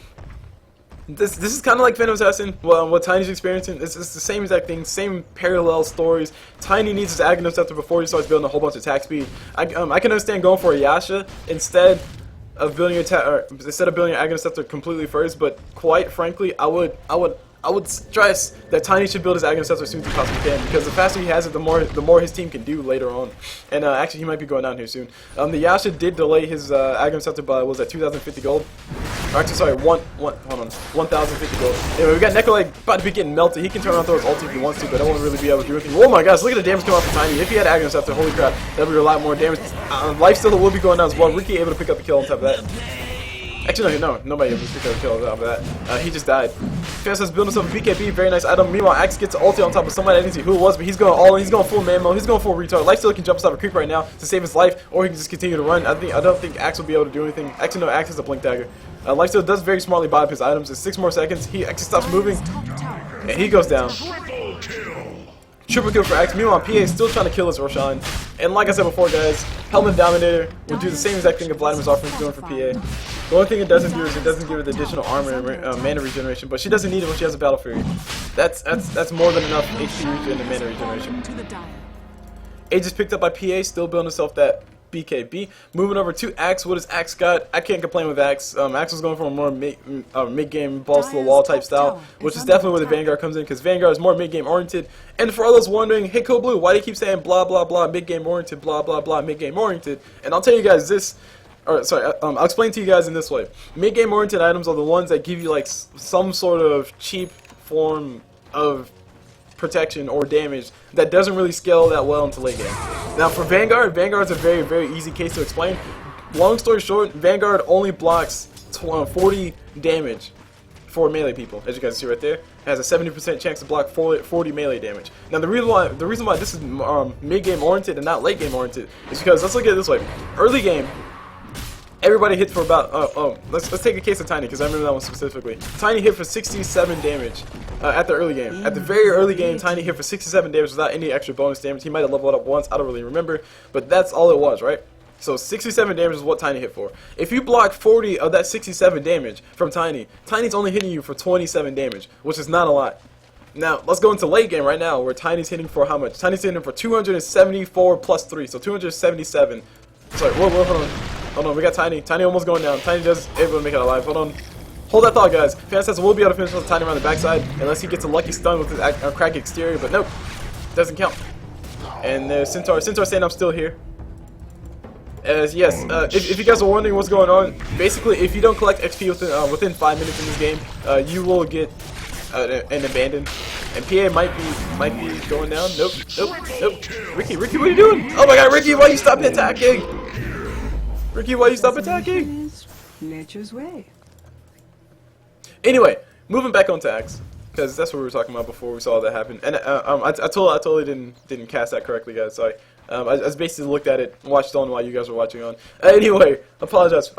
this is kind of like Venom Assassin. Well, what Tiny's experiencing. It's the same exact thing, same parallel stories. Tiny needs his Aghanim before he starts building a whole bunch of attack speed. I can understand going for a Yasha instead of building your Aghanim completely first. But quite frankly, I would stress that Tiny should build his Aghanim as soon as he possibly can, because the faster he has it, the more his team can do later on. And actually, he might be going down here soon. The Yasha did delay his Aghanim by, what was that, 2,050 gold? Or actually, sorry, 1,050 gold. Anyway, we got Necrolyte about to be getting melted. He can turn on throw his ulti if he wants to, but I won't really be able to do anything. Oh my gosh, look at the damage coming off from Tiny. If he had Aghanim, holy crap, that would be a lot more damage. Lifestealer will be going down as well. Riki able to pick up the kill on top of that. Actually, no, nobody able to pick up the kill on top of that. He just died. Fast is building himself a BKB, very nice item. Meanwhile, Axe gets an ulti on top of somebody. I didn't see who it was, but he's going all in. He's going full man mode. He's going full retard. Lifestealer can jump inside a creep right now to save his life, or he can just continue to run. I don't think Axe will be able to do anything. Actually, no, Axe is a blink dagger. Lifestealer does very smartly buy up his items. It's 6 more seconds. He actually stops moving, and he goes down. Triple kill for Axe. Meanwhile, PA is still trying to kill his Roshan. And like I said before, guys, Helmet Dominator will do the same exact thing that Vladimir's offering doing for PA. The only thing it doesn't do is it doesn't give her the additional armor and mana regeneration, but she doesn't need it when she has a Battle Fury. That's more than enough HP regen and mana regeneration. Age is picked up by PA, still building himself that BKB. Moving over to Axe. What has Axe got? I can't complain with Axe. Axe was going for a more mid-game balls to the wall type style, which is definitely where the Vanguard comes in, because Vanguard is more mid-game oriented. And for all those wondering, hey Cool Blue, why do you keep saying blah blah blah mid-game oriented, blah blah blah mid-game oriented? And I'll tell you guys this. I'll explain to you guys in this way. Mid-game oriented items are the ones that give you like some sort of cheap form of protection or damage that doesn't really scale that well into late game. Now for Vanguard, Vanguard's a very, very easy case to explain. Long story short, Vanguard only blocks 40 damage for melee people, as you guys see right there. It has a 70% chance to block 40 melee damage. Now the reason why this is mid-game oriented and not late game oriented is because, let's look at it this way. Early game, everybody hits for about, let's take a case of Tiny, because I remember that one specifically. Tiny hit for 67 damage at the early game. At the very early game, Tiny hit for 67 damage without any extra bonus damage. He might have leveled up once, I don't really remember, but that's all it was, right? So 67 damage is what Tiny hit for. If you block 40 of that 67 damage from Tiny, Tiny's only hitting you for 27 damage, which is not a lot. Now, let's go into late game right now, where Tiny's hitting for how much? Tiny's hitting for 274 plus 3, so 277. Sorry, hold on. Hold on, we got Tiny. Tiny almost going down. Tiny just able to make it alive. Hold on. Hold that thought, guys. Fantastic will be able to finish with Tiny around the backside, unless he gets a lucky stun with his crack exterior, but nope. Doesn't count. And there's Centaur. Centaur saying I'm still here. As yes, if you guys are wondering what's going on, basically if you don't collect XP within 5 minutes in this game, you will get an abandoned. And PA might be going down. Nope. Riki, what are you doing? Oh my God, Riki, why you stop attacking? Riki, why you stop attacking? Nature's way. Anyway, moving back on Axe, because that's what we were talking about before we saw that happen. And I totally didn't cast that correctly, guys. Sorry. I just basically looked at it, watched on while you guys were watching on. Anyway, apologies.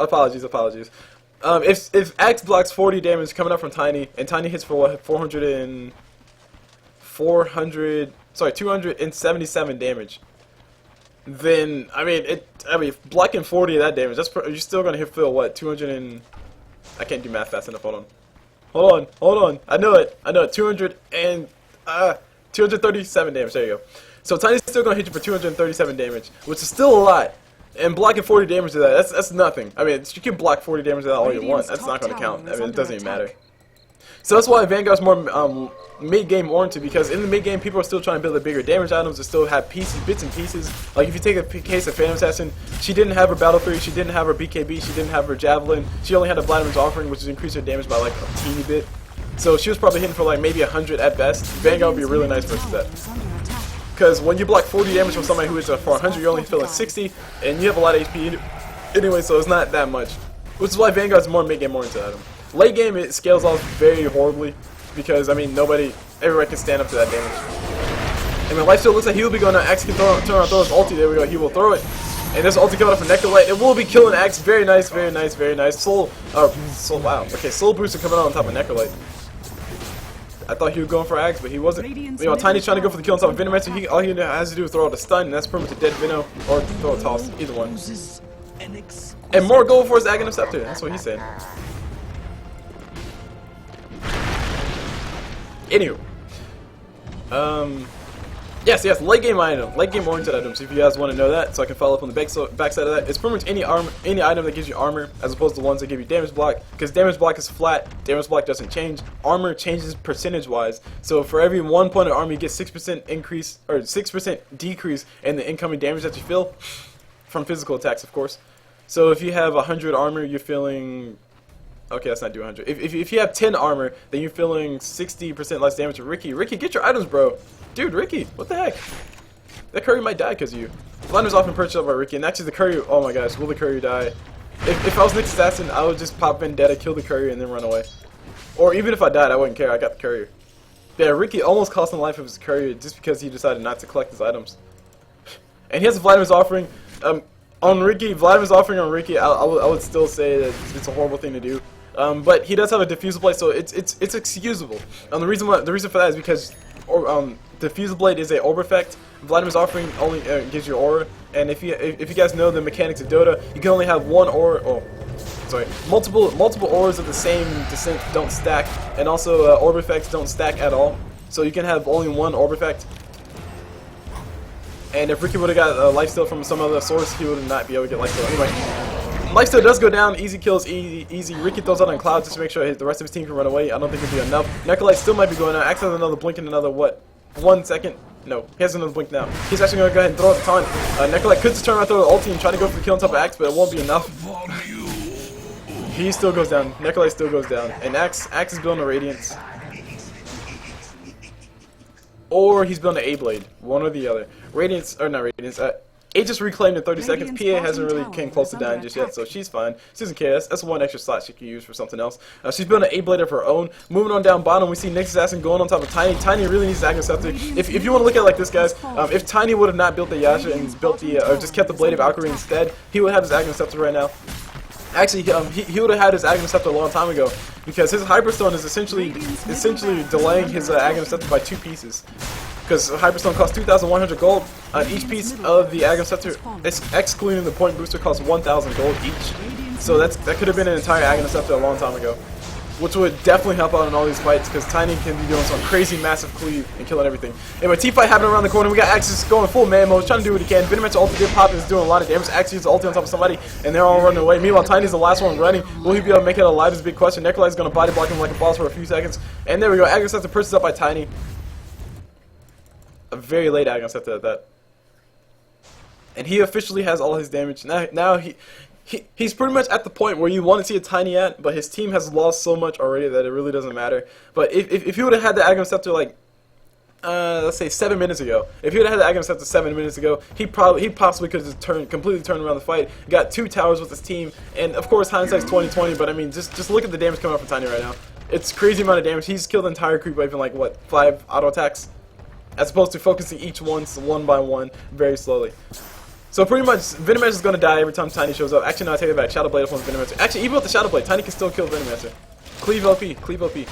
If Axe blocks 40 damage coming up from Tiny, and Tiny hits for what, 277 damage, then I mean blocking 40 of that damage, you're still gonna hit Phil what, 200 and I can't do math fast enough. Hold on. I know it. 237 damage. There you go. So Tiny's still gonna hit you for 237 damage, which is still a lot. And blocking 40 damage to that's nothing. I mean, you can block 40 damage to that all you want. That's not gonna count. I mean, it doesn't even matter. So that's why Vanguard's more mid-game oriented, because in the mid-game people are still trying to build the bigger damage items to still have bits and pieces. Like if you take a case of Phantom Assassin, she didn't have her Battle Fury, she didn't have her BKB, she didn't have her Javelin, she only had a Vladimir's Offering, which is increased her damage by like a teeny bit. So she was probably hitting for like maybe 100 at best. Vanguard would be a really nice versus that. Because when you block 40 damage from somebody who is for 100, you're only feeling 60, and you have a lot of HP anyway, so it's not that much. Which is why Vanguard's more mid-game oriented item. Late game, it scales off very horribly, because, I mean, everybody can stand up to that damage. And when Lifestealer looks like he will be going to Axe can turn around and throw his ulti, there we go, he will throw it. And there's ulti coming up from Necrolyte, it will be killing Axe, very nice. Soul booster coming out on top of Necrolyte. I thought he was going for Axe, but he wasn't. Radiant's You know, Tiny's trying to go middle for the kill on top of Venomancer. All he has to do is throw out a stun, and that's pretty much a dead Veno, or throw a toss, either one. And more gold for his Aghanim Scepter. That's what he said. Anywho. Yes, late game item, late game oriented items. If you guys want to know that, so I can follow up on the backside of that. It's pretty much any item that gives you armor, as opposed to ones that give you damage block. Because damage block is flat, damage block doesn't change. Armor changes percentage wise. So for every 1 point of armor, you get 6% increase or 6% decrease in the incoming damage that you feel from physical attacks, of course. So if you have 100 armor, you're feeling. Okay, let's not do 100. If you have 10 armor, then you're feeling 60% less damage to Riki. Riki, get your items, bro. Dude, Riki, what the heck? That courier might die because of you. Blunder's often purchased up by Riki, and actually the courier. Oh my gosh, will the courier die? If I was Nick's assassin, I would just pop Vendetta, kill the courier, and then run away. Or even if I died, I wouldn't care. I got the courier. Yeah, Riki almost cost him the life of his courier just because he decided not to collect his items. And he has Vladimir's offering. On Riki, Vladimir's offering on Riki, I would still say that it's a horrible thing to do. But he does have a diffusal blade, so it's excusable. The reason for that is because diffusal blade is a orb effect. Vladimir's offering only gives you aura, and if you guys know the mechanics of Dota, you can only have one aura. Oh, sorry, multiple auras of the same descent don't stack, and also orb effects don't stack at all. So you can have only one orb effect. And if Riki would have got a lifesteal from some other source, he would not be able to get lifesteal anyway. Lifesteal does go down, easy kills, easy. Riki throws out on cloud just to make sure the rest of his team can run away. I don't think it'll be enough. Necrolyte still might be going out. Axe has another blink in another, what, 1 second? No, he has another blink now. He's actually going to go ahead and throw out the taunt. Necrolyte could just turn around, throw the ulti and try to go for the kill on top of Axe, but it won't be enough. He still goes down. Necrolyte still goes down. And Axe is building a Radiance. Or he's building an A-Blade. One or the other. Radiance, or not Radiance, Aegis reclaimed in 30 seconds. PA hasn't really came close to dying just yet, so she's fine. She doesn't care. That's one extra slot she can use for something else. She's building an A-Blade of her own. Moving on down bottom, we see Nick's assassin going on top of Tiny. Tiny really needs Aghanim Scepter. If you want to look at it like this, guys, if Tiny would have not built the Yasha and built the, or just kept the Blade of Valkyrie instead, he would have his Aghanim Scepter right now. Actually, he would have had his Aghanim Scepter a long time ago, because his Hyperstone is essentially delaying his Aghanim Scepter by 2 pieces. Because Hyperstone costs 2,100 gold. Each piece of the Aghanim Scepter, excluding the point booster, costs 1,000 gold each. So that could have been an entire Aghanim Scepter a long time ago, which would definitely help out in all these fights, because Tiny can be doing some crazy massive cleave and killing everything. Anyway, team fight happening around the corner. We got Axis going full man mode, trying to do what he can. Venomancer ulti did pop and is doing a lot of damage. Axis uses ulti on top of somebody, and they're all running away. Meanwhile, Tiny's the last one running. Will he be able to make it alive is a big question. Necrolyte is going to body block him like a boss for a few seconds. And there we go. Aghanim Scepter purchased up by Tiny. A very late Aghanim Scepter at that. And he officially has all his damage. Now he's pretty much at the point where you want to see a Tiny at, but his team has lost so much already that it really doesn't matter. But if he would have had the Aghanim Scepter like, let's say 7 minutes ago, if he would have had the Aghanim Scepter 7 minutes ago, he possibly could have completely turned around the fight, got 2 towers with his team, and of course hindsight's 20/20. But I mean, just look at the damage coming out from Tiny right now. It's crazy amount of damage. He's killed the entire creep wave in like what, 5 auto attacks, as opposed to focusing each one by one very slowly. So pretty much, Venomancer is going to die every time Tiny shows up. Actually, no, I take it back. Shadow Blade upon Venomancer. Actually, even with the Shadow Blade, Tiny can still kill Venomancer. Cleave OP, cleave OP.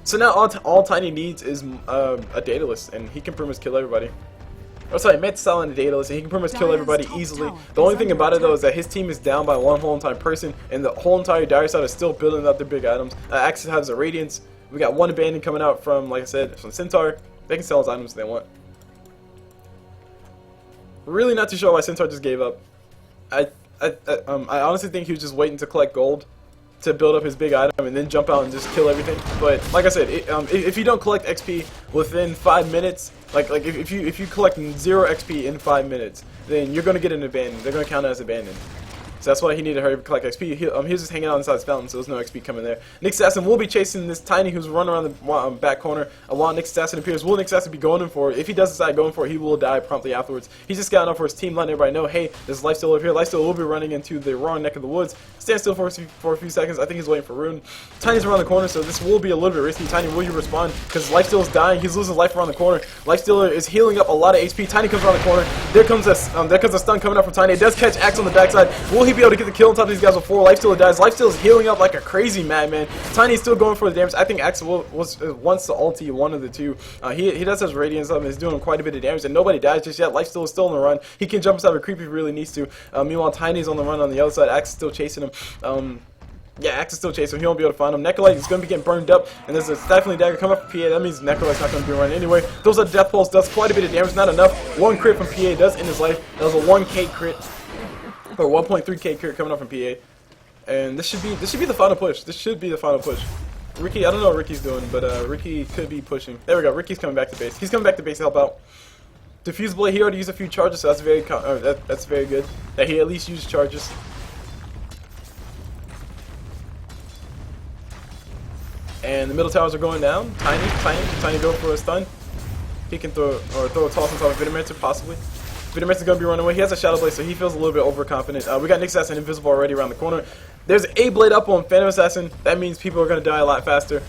So now all Tiny needs is a Daedalus, and he can pretty much kill everybody. Oh, sorry, Metzal and a Daedalus, and he can pretty much kill everybody easily. The only thing about it, though, is that his team is down by one whole entire person, and the whole entire dire side is still building up their big items. Axis has a Radiance. We got one Abandon coming out from, like I said, from Centaur. They can sell his items if they want. Really not too sure why Centaur just gave up. I honestly think he was just waiting to collect gold to build up his big item and then jump out and just kill everything. But like I said, if you don't collect XP within 5 minutes, like if you collect 0 XP in 5 minutes, then you're gonna get an abandon. They're gonna count it as abandoned. So that's why he needed to hurry up and collect XP. He was just hanging out inside his fountain, so there's no XP coming there. Nick's assassin will be chasing this Tiny who's running around the back corner. While Nick's assassin appears, will Nick's assassin be going in for it? If he does decide going for it, he will die promptly afterwards. He's just scouting out for his team, letting everybody know, hey, there's Lifestealer over here. Lifestealer will be running into the wrong neck of the woods. Stand still for a few seconds. I think he's waiting for Rune. Tiny's around the corner, so this will be a little bit risky. Tiny, will you respond? Because Lifestealer's dying. He's losing life around the corner. Lifestealer is healing up a lot of HP. Tiny comes around the corner. There comes a stun coming up from Tiny. It does catch Axe on the backside. Will he he be able to get the kill on top of these guys before Lifestealer dies? Lifestealer's healing up like a crazy madman. Tiny's still going for the damage. I think Axe wants the ulti, one of the two. He does have Radiance up and is doing quite a bit of damage, and nobody dies just yet. Lifestealer's still on the run. He can jump inside of a creep if he really needs to. Meanwhile, Tiny's on the run on the other side. Axe is still chasing him. Yeah, Axe is still chasing him. He won't be able to find him. Necrolyte is going to be getting burned up, and there's a Stifling Dagger coming up from PA. That means Necrolyte's not going to be running anyway. Those are Death Pulse. Does quite a bit of damage. Not enough. 1 crit from PA does end his life. That was a 1k crit. Or 1.3k crit coming up from PA. And this should be the final push. This should be the final push. Riki, I don't know what Riki's doing, but Riki could be pushing. There we go. Riki's coming back to base. He's coming back to base to help out. Diffuse Blade, he already used a few charges, so that's very good. That he at least used charges. And the middle towers are going down. Tiny going for a stun. He can throw a toss on top of Venomancer, possibly. Venomancer's gonna be running away. He has a Shadow Blade, so he feels a little bit overconfident. We got Nick Assassin invisible already around the corner. There's a Blade up on Phantom Assassin. That means people are gonna die a lot faster.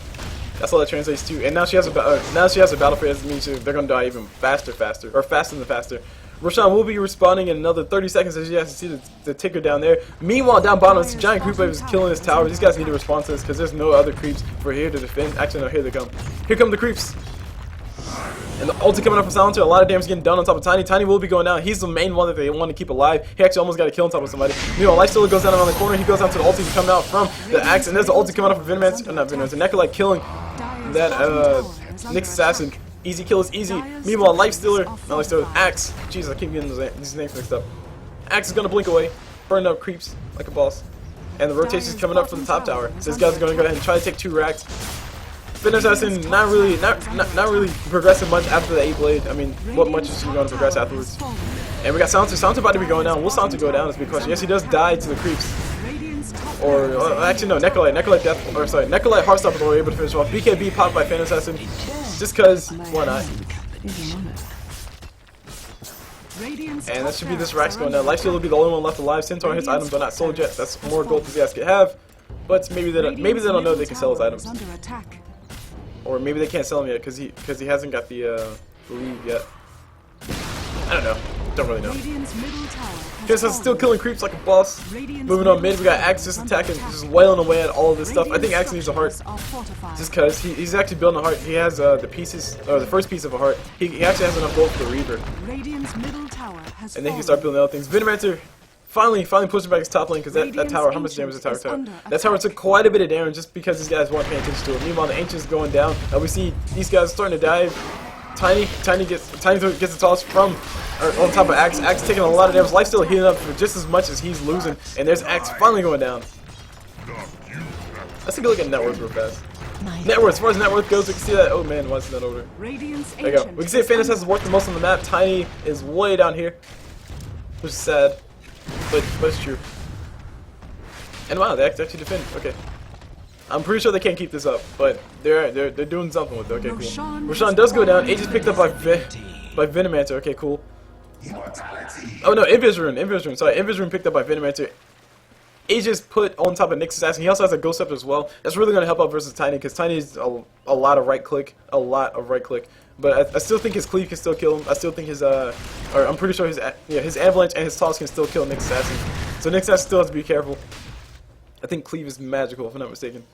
That's all that translates to. And now she has a battle phase. That means they're gonna die even faster than faster. Roshan will be respawning in another 30 seconds, as you guys can see the ticker down there. Meanwhile, down bottom, this giant creep wave is killing his tower. These guys need to respond to this because there's no other creeps for here to defend. Actually, no, here they come. Here come the creeps. And the ulti coming up from Centaur. A lot of damage getting done on top of Tiny. Tiny will be going down. He's the main one that they want to keep alive. He actually almost got a kill on top of somebody. Meanwhile, Lifestealer goes down around the corner. He goes down to the ulti to come out from the Axe. And there's the ulti coming up from Venomancer. Not Venomancer. Necrolyte killing that Nick Assassin. Easy kill is easy. Meanwhile, Lifestealer, Axe. Jesus, I keep getting these names mixed up. Axe is gonna blink away, burn up creeps like a boss, and the rotation is coming up for the top tower. So this guy's gonna go ahead and try to take 2 racks. Phantom Assassin not really progressing much after the 8 blade. I mean, what much is he going to progress afterwards? And we got Centaur. Centaur about to be going down. Will Centaur go down is a big question. Yes, he does die to the creeps. Or actually no, Necrolyte death, or sorry, Necrolyte Heartstopper were able to finish off. BKB popped by Phantom Assassin, just cause why not? And that should be this Rax going down. Lifestealer will be the only one left alive. Centaur and his items are not sold yet. That's more gold these guys could have, but maybe they don't know they can sell his items, or maybe they can't sell them yet because he hasn't got the lead yet. I don't know. Don't really know. Guess I'm still killing creeps like a boss. Moving on mid, we got Axe just attacking, just wailing away at all of this stuff. I think Axe needs a heart, just because he's actually building a heart. He has the pieces, or the first piece of a heart. He actually has enough gold for the Reaver, and then he can start building other things. Venomancer finally pushing back his top lane because that tower. How much damage does the tower? That tower took quite a bit of damage just because these guys weren't paying attention to it. Meanwhile, the Ancient's going down. We see these guys starting to die. Tiny gets a toss from on top of Axe. Axe taking a lot of damage. Lifestealer healing up for just as much as he's losing, and there's Axe finally going down. Let's take a look at net worth real fast. Net worth, as far as net worth goes, we can see that. Oh man, why is that over? There you go. We can see that Phantom has worked the most on the map. Tiny is way down here, which is sad, but it's true. And wow, they actually defend. Okay. I'm pretty sure they can't keep this up, but they're doing something with it. Okay, cool. Roshan does go down. Age is picked up by Venomancer. Okay, cool. Oh no, Invis-Rune. Sorry, Invis-Rune picked up by Venomancer. Age is put on top of Nick's Assassin. He also has a Ghost Scepter as well. That's really going to help out versus Tiny, because Tiny is a lot of right click. But I still think his cleave can still kill him. I still think I'm pretty sure his avalanche and his toss can still kill Nick's Assassin. So Nick's Assassin still has to be careful. I think cleave is magical, if I'm not mistaken.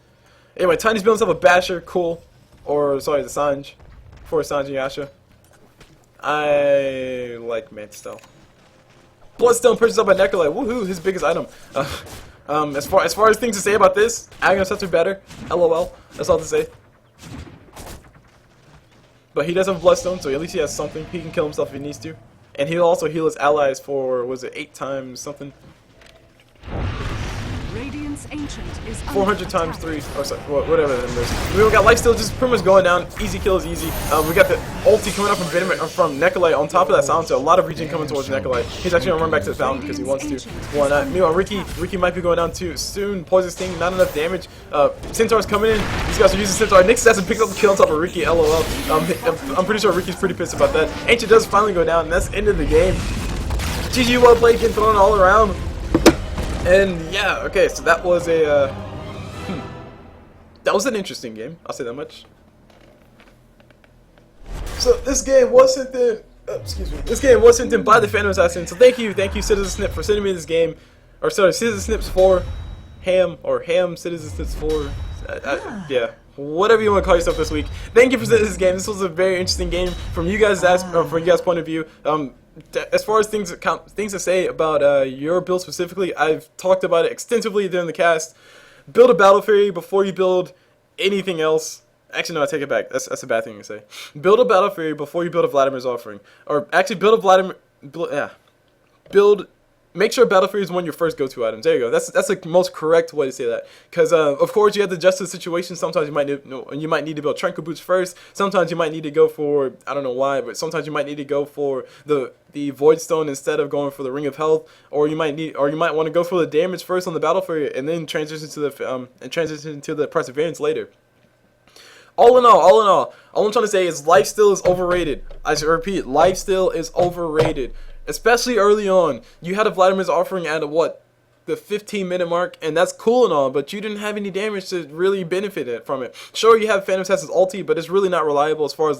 Anyway, Tiny's building himself a Basher, cool. Or, sorry, the Sanj. For Sanj and Yasha. I like Mantis style. Bloodstone purchased up by Necrolyte. Woohoo, his biggest item. As far as things to say about this, Aghanim sets are better. LOL. That's all to say. But he does have Bloodstone, so at least he has something. He can kill himself if he needs to. And he'll also heal his allies for, was it 8 times something? 400 times 3, or sorry, whatever that is. We got Lifestealer just pretty much going down. Easy kill is easy. We got the ulti coming up from Necrolyte on top of that Silencer. A lot of regen coming towards Necrolyte. He's actually gonna run back to the fountain because he wants to. Why not? Meanwhile, Riki might be going down too soon. Poison Sting, not enough damage. Centaur's coming in. These guys are using Centaur. Nick Assassin picks up the kill on top of Riki. LOL. I'm pretty sure Riki's pretty pissed about that. Ancient does finally go down, and that's the end of the game. GG, well played, getting thrown all around. And yeah, okay, so that was that was an interesting game. I'll say that much. So this game was sent in. This game was sent in by the Phantom Assassin. So thank you, Citizen Snip, for sending me this game. or sorry, Citizen Snips 4, Ham, or Ham Citizen Snips 4, yeah, whatever you want to call yourself this week. Thank you for this game. This was a very interesting game from you guys' from you guys' point of view. As far as things to say about your build specifically, I've talked about it extensively during the cast. Build a Battle Fury before you build anything else. Actually, no, I take it back. That's a bad thing to say. Build a Battle Fury before you build a Vladimir's Offering, or actually build a Vladimir. Make sure Battle Fury is one of your first go-to items. There you go. That's the most correct way to say that. Because of course you have to adjust to the situation. Sometimes you might need to build Tranquil Boots first. Sometimes you might need to go for, I don't know why, but sometimes you might need to go for the Void Stone instead of going for the Ring of Health, or you might want to go for the damage first on the Battle Fury and then transition to the Perseverance later. All in all I'm trying to say is Lifesteal is overrated. I should repeat, Lifesteal is overrated. Especially early on. You had a Vladimir's Offering at what? The 15-minute mark, and that's cool and all, but you didn't have any damage to really benefit from it. Sure, you have Phantom Assassin's ulti, but it's really not reliable as far as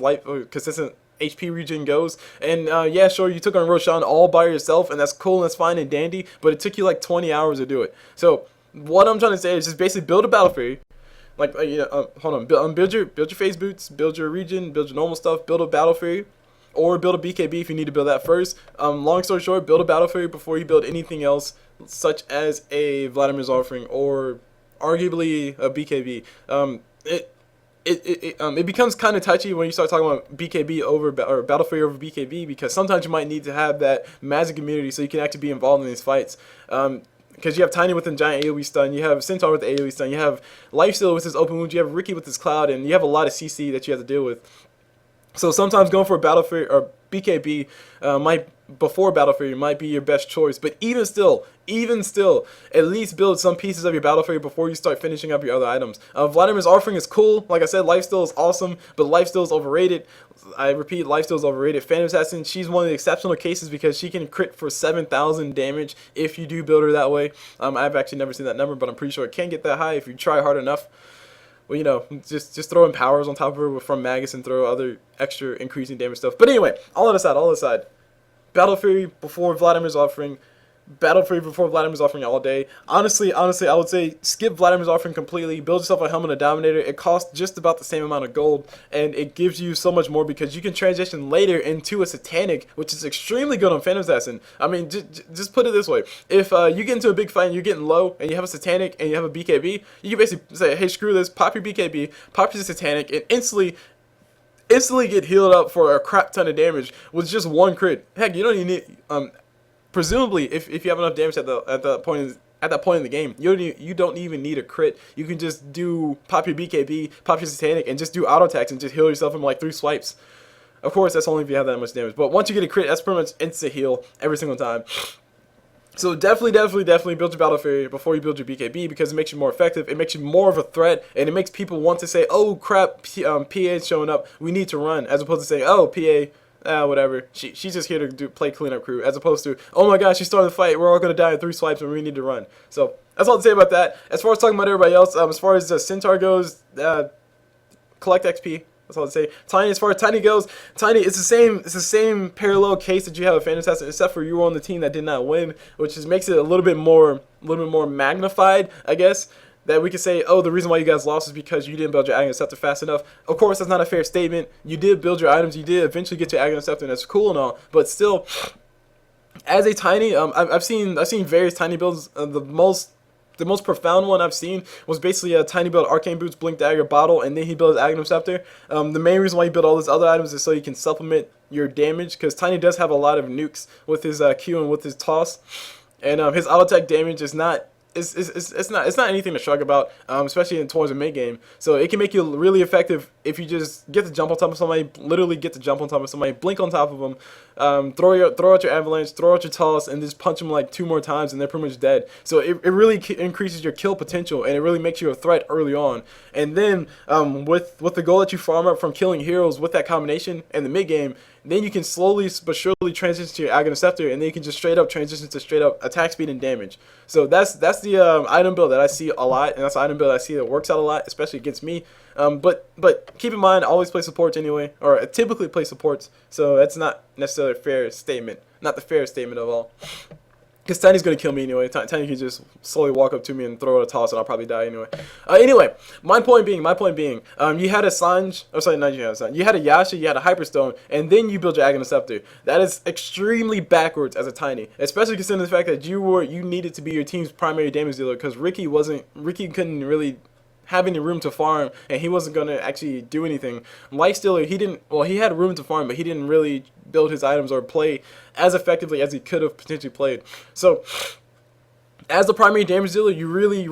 consistent HP regen goes. And yeah, sure, you took on Roshan all by yourself, and that's cool and that's fine and dandy, but it took you like 20 hours to do it. So what I'm trying to say is just basically build a Battle Fury. Like, hold on, build your phase boots, build your regen, build your normal stuff, build a Battle Fury, or build a BKB if you need to build that first. Long story short, build a Battle Fury before you build anything else, such as a Vladimir's Offering or arguably a BKB. It becomes kind of touchy when you start talking about BKB or Battle Fury over BKB, because sometimes you might need to have that magic immunity so you can actually be involved in these fights. Because you have Tiny with the giant AoE stun, you have Centaur with the AoE stun, you have Lifestealer with his open wound, you have Riki with his cloud, and you have a lot of CC that you have to deal with. So sometimes going for a Battle Fury or BKB before Battle Fury might be your best choice. But even still, at least build some pieces of your Battle Fury before you start finishing up your other items. Vladimir's Offering is cool. Like I said, Lifesteal is awesome, but Lifesteal is overrated. I repeat, Lifesteal is overrated. Phantom Assassin, she's one of the exceptional cases because she can crit for 7,000 damage if you do build her that way. I've actually never seen that number, but I'm pretty sure it can get that high if you try hard enough. Well, you know, just throw in powers on top of her from Magus and throw other extra increasing damage stuff. But anyway, all aside. Battle Fury before Vladimir's Offering. Battle Fury before Vladimir's Offering all day. Honestly, I would say skip Vladimir's Offering completely. Build yourself a Helmet of Dominator. It costs just about the same amount of gold, and it gives you so much more because you can transition later into a Satanic, which is extremely good on Phantom Assassin. I mean, just put it this way. If you get into a big fight and you're getting low, and you have a Satanic and you have a BKB, you can basically say, hey, screw this, pop your BKB, pop your Satanic, and instantly get healed up for a crap ton of damage with just one crit. Heck, you don't even need presumably, if you have enough damage at that point in the game, you don't even need a crit. You can just pop your BKB, pop your Satanic, and just do auto attacks and just heal yourself in like 3 swipes. Of course, that's only if you have that much damage. But once you get a crit, that's pretty much instant heal every single time. So definitely build your Battle Fury before you build your BKB because it makes you more effective, it makes you more of a threat, and it makes people want to say, oh crap, PA's showing up, we need to run, as opposed to saying, oh, PA, whatever, she's just here to play cleanup crew, as opposed to, oh my gosh, she's starting the fight, we're all going to die in 3 swipes and we need to run. So that's all to say about that. As far as talking about everybody else, as far as Centaur goes, collect XP. That's all I'd say. Tiny, as far as Tiny goes, Tiny, it's the same parallel case that you have a Phantom Assassin, except for you were on the team that did not win, which makes it a little bit more magnified, I guess. That we could say, oh, the reason why you guys lost is because you didn't build your Aghanim Scepter fast enough. Of course, that's not a fair statement. You did build your items, you did eventually get your Aghanim Scepter, and that's cool and all, but still, as a Tiny, I've seen various Tiny builds. The most profound one I've seen was basically a Tiny build Arcane Boots, Blink Dagger, Bottle, and then he built his Aghanim Scepter. The main reason why he built all those other items is so you can supplement your damage, because Tiny does have a lot of nukes with his Q and with his toss, and his auto attack damage is not. It's not anything to shrug about, especially towards the mid game. So it can make you really effective if you just get to jump on top of somebody, literally get to jump on top of somebody, blink on top of them, throw out your avalanche, throw out your toss, and just punch them like 2 more times, and they're pretty much dead. So it really increases your kill potential, and it really makes you a threat early on. And then with the goal that you farm up from killing heroes with that combination in the mid game, then you can slowly but surely transition to your Aghanim Scepter, and then you can just straight up transition to straight up attack speed and damage. So that's the item build that I see a lot, and that's the item build I see that works out a lot, especially against me. But keep in mind, I always play supports anyway, or I typically play supports, so that's not necessarily a fair statement, not the fairest statement of all. Because Tiny's going to kill me anyway. Tiny can just slowly walk up to me and throw a toss, and I'll probably die anyway. Anyway, my point being, you had a Sanj, oh sorry, not you had a Sanj. You had a Yasha, you had a Hyperstone, and then you build your Aghanim Scepter. That is extremely backwards as a Tiny, especially considering the fact that you needed to be your team's primary damage dealer, because Riki couldn't really have any room to farm, and he wasn't going to actually do anything. Lifestealer, he had room to farm, but he didn't really build his items or play as effectively as he could have potentially played. So, as the primary damage dealer, you really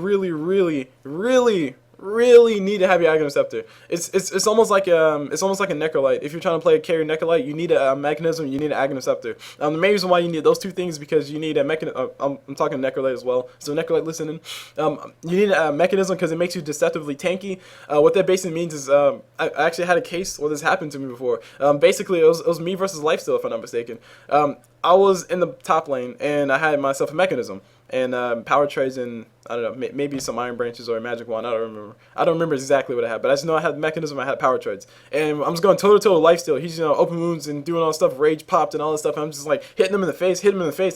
need to have your Aghanim Scepter. It's almost like a Necrolyte. If you're trying to play a carry Necrolyte, you need a mechanism, you need an Aghanim Scepter. The main reason why you need those two things is because you need a mechanism. I'm talking Necrolyte as well, so Necrolyte listening. You need a mechanism because it makes you deceptively tanky. What that basically means is, I actually had a case where this happened to me before. Basically, it was me versus Lifestealer, if I'm not mistaken. I was in the top lane, and I had myself a mechanism. And power trades and I don't know, maybe some iron branches or a magic wand. I don't remember exactly what I had, but I just know I had mechanism. I had power trades, and I'm just going toe to toe with Lifestealer. He's open wounds and doing all this stuff, rage popped and all this stuff. And I'm just like hitting him in the face,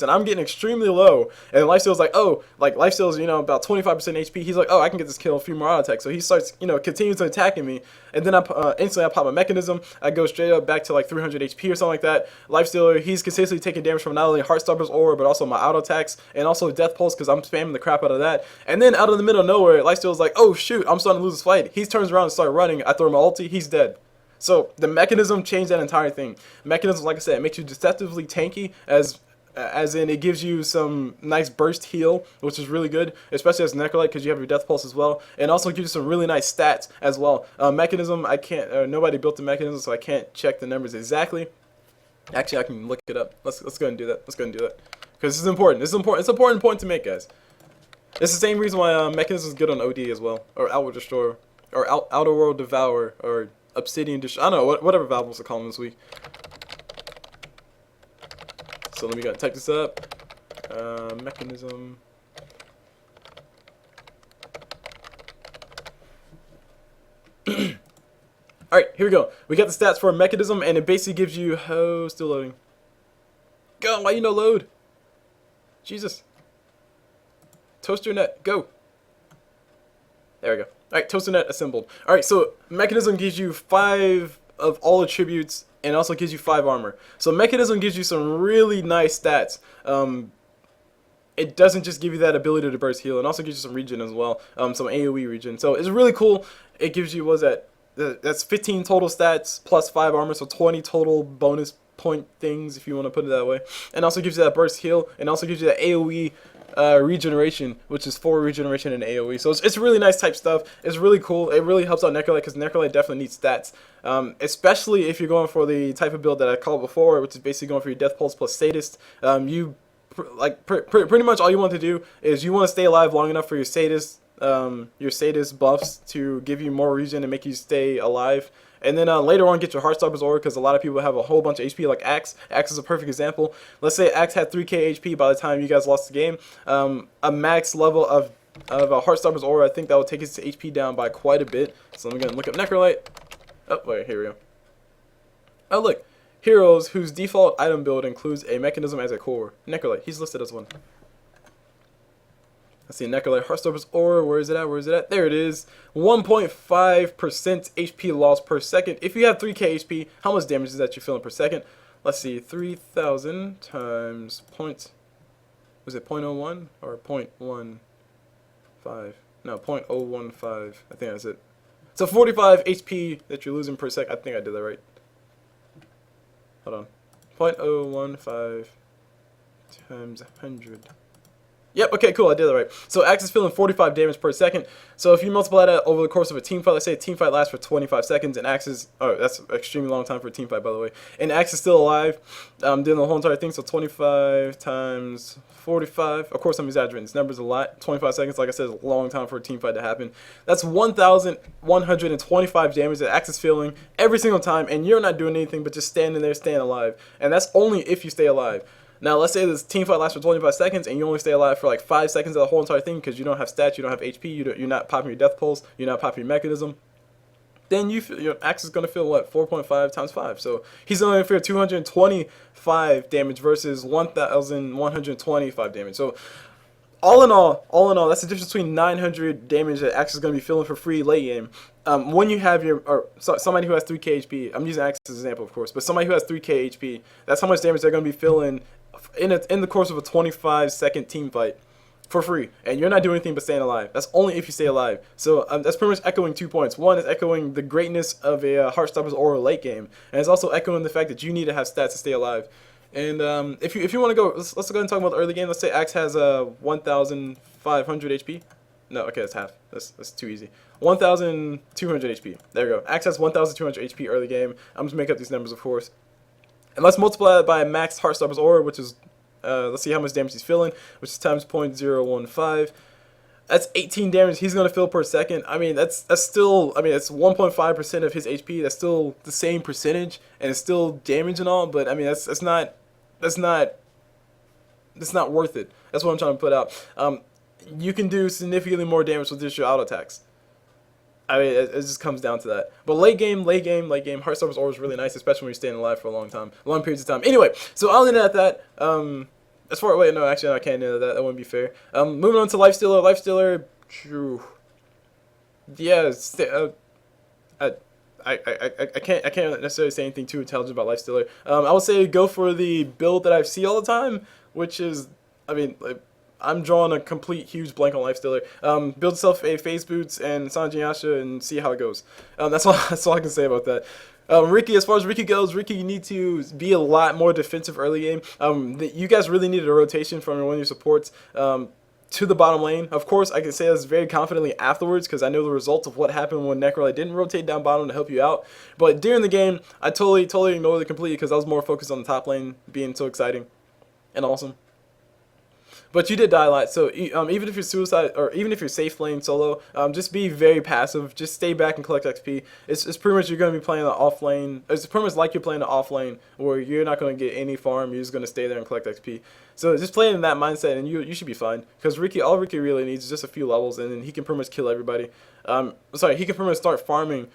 and I'm getting extremely low. And Lifestealer's like, oh, like Lifestealer's about 25% HP. He's like, oh, I can get this kill, a few more auto attacks. So he starts continues attacking me, and then instantly I pop my mechanism. I go straight up back to like 300 HP or something like that. Lifestealer, he's consistently taking damage from not only Heartstalker's aura but also my auto attacks and also Death Pulse because I'm spamming the crap out of that. And then out of the middle of nowhere, Lifestealer's like, oh shoot, I'm starting to lose this fight. He turns around and starts running. I throw my ulti, he's dead. So the mechanism changed that entire thing. Mechanism, like I said, it makes you deceptively tanky as in it gives you some nice burst heal, which is really good, especially as Necrolyte because you have your Death Pulse as well, and also gives you some really nice stats as well. Mechanism, I can't, nobody built the mechanism, so I can't check the numbers exactly. Actually, I can look it up. Let's go ahead and do that. Because this is important. It's an important point to make, guys. It's the same reason why Mechanism is good on OD as well, or Outward Destroyer, or Outer World Devourer, or Obsidian Destroyer. I don't know, whatever Valve wants to call them this week. So let me go type this up. Mechanism. Alright, here we go. We got the stats for a mechanism, and it basically gives you... Oh, still loading. Go, why you no load? Jesus. Toaster net, go. There we go. Alright, toaster net assembled. Alright, so mechanism gives you 5 of all attributes, and also gives you 5 armor. So mechanism gives you some really nice stats. It doesn't just give you that ability to burst heal, it also gives you some regen as well. Some AoE regen. So it's really cool. It gives you, what's that? That's 15 total stats plus 5 armor, so 20 total bonus point things, if you want to put it that way. And also gives you that burst heal, and also gives you that AoE regeneration, which is 4 regeneration and AoE. So it's really nice type stuff. It's really cool. It really helps out Necrolyte because Necrolyte definitely needs stats, especially if you're going for the type of build that I called before, which is basically going for your Death Pulse plus Sadist. Pretty much all you want to do is you want to stay alive long enough for your Sadist buffs to give you more regen and make you stay alive. And then later on get your Heartstalker's aura because a lot of people have a whole bunch of HP like Axe. Axe is a perfect example. Let's say Axe had 3k HP by the time you guys lost the game. A max level of a Heartstalker's aura, I think that would take his HP down by quite a bit. So let me go and look up Necrolyte. Oh, wait, here we go. Oh, look. Heroes whose default item build includes a mechanism as a core. Necrolyte, he's listed as one. Let's see, Necrolyte, Heartstalker's aura, where is it at? There it is. 1.5% HP loss per second. If you have 3k HP, how much damage is that you're feeling per second? Let's see, 3,000 times was it 0.01 or 0.15? No, 0.015, I think that's it. So 45 HP that you're losing per sec. I think I did that right. Hold on. 0.015 times 100. Yep, okay, cool, I did that right. So Axe is feeling 45 damage per second. So if you multiply that over the course of a team fight, let's say a team fight lasts for 25 seconds, and Axe is, oh, that's an extremely long time for a team fight, by the way. And Axe is still alive, doing the whole entire thing, so 25 times 45. Of course, I'm exaggerating. This number's a lot. 25 seconds, like I said, is a long time for a team fight to happen. That's 1,125 damage that Axe is feeling every single time, and you're not doing anything but just standing there, staying alive. And that's only if you stay alive. Now, let's say this team fight lasts for 25 seconds and you only stay alive for like 5 seconds of the whole entire thing because you don't have stats, you don't have HP, you're not popping your Death Pulse, you're not popping your mechanism. then your axe is going to feel what, 4.5 times 5. So he's only going to feel 225 damage versus 1,125 damage. So all in all, that's the difference between 900 damage that Axe is going to be feeling for free late game. When you have somebody who has 3k HP, I'm using Axe as an example, of course, but somebody who has 3k HP, that's how much damage they're going to be feeling in the course of a 25-second team fight for free. And you're not doing anything but staying alive. That's only if you stay alive. So that's pretty much echoing 2 points. One is echoing the greatness of a Heartstopper's aura late game, and it's also echoing the fact that you need to have stats to stay alive. And if you want to go, let's go ahead and talk about the early game. Let's say Axe has 1,500 HP. No, okay, that's half. That's too easy. 1,200 HP. There we go. Axe has 1,200 HP early game. I'm just making up these numbers, of course. And let's multiply that by max Heartstopper's aura, which is let's see how much damage he's feeling, which is times 0.015. That's 18 damage he's gonna feel per second. I mean, that's still, I mean, it's 1.5% of his HP. That's still the same percentage, and it's still damage and all. But I mean, that's not worth it. That's what I'm trying to put out. You can do significantly more damage with just your auto attacks. I mean, it just comes down to that. But late game, Heartstopper's aura is really nice, especially when you're staying alive for long periods of time. Anyway, so I'll end it at that. As far, wait, no, actually, no, I can't end it at that. That wouldn't be fair. Moving on to Lifestealer. Lifestealer, yeah, I can't necessarily say anything too intelligent about Lifestealer. I would say go for the build that I see all the time, which is, I mean, I'm drawing a complete huge blank on Lifestealer. Build yourself a Phase Boots and Sanjiasha and see how it goes. That's all I can say about that. Riki, as far as Riki goes, Riki, you need to be a lot more defensive early game. You guys really needed a rotation from one of your supports to the bottom lane. Of course, I can say this very confidently afterwards because I know the results of what happened when Necrolyte didn't rotate down bottom to help you out. But during the game, I totally ignored it completely because I was more focused on the top lane being so exciting and awesome. But you did die a lot, so even if you're suicide or even if you're safe playing solo, just be very passive. Just stay back and collect XP. It's pretty much you're going to be playing the off lane. It's pretty much like you're playing the off lane where you're not going to get any farm. You're just going to stay there and collect XP. So just play in that mindset, and you should be fine. Because all Riki really needs is just a few levels, and then he can pretty much kill everybody. He can pretty much start farming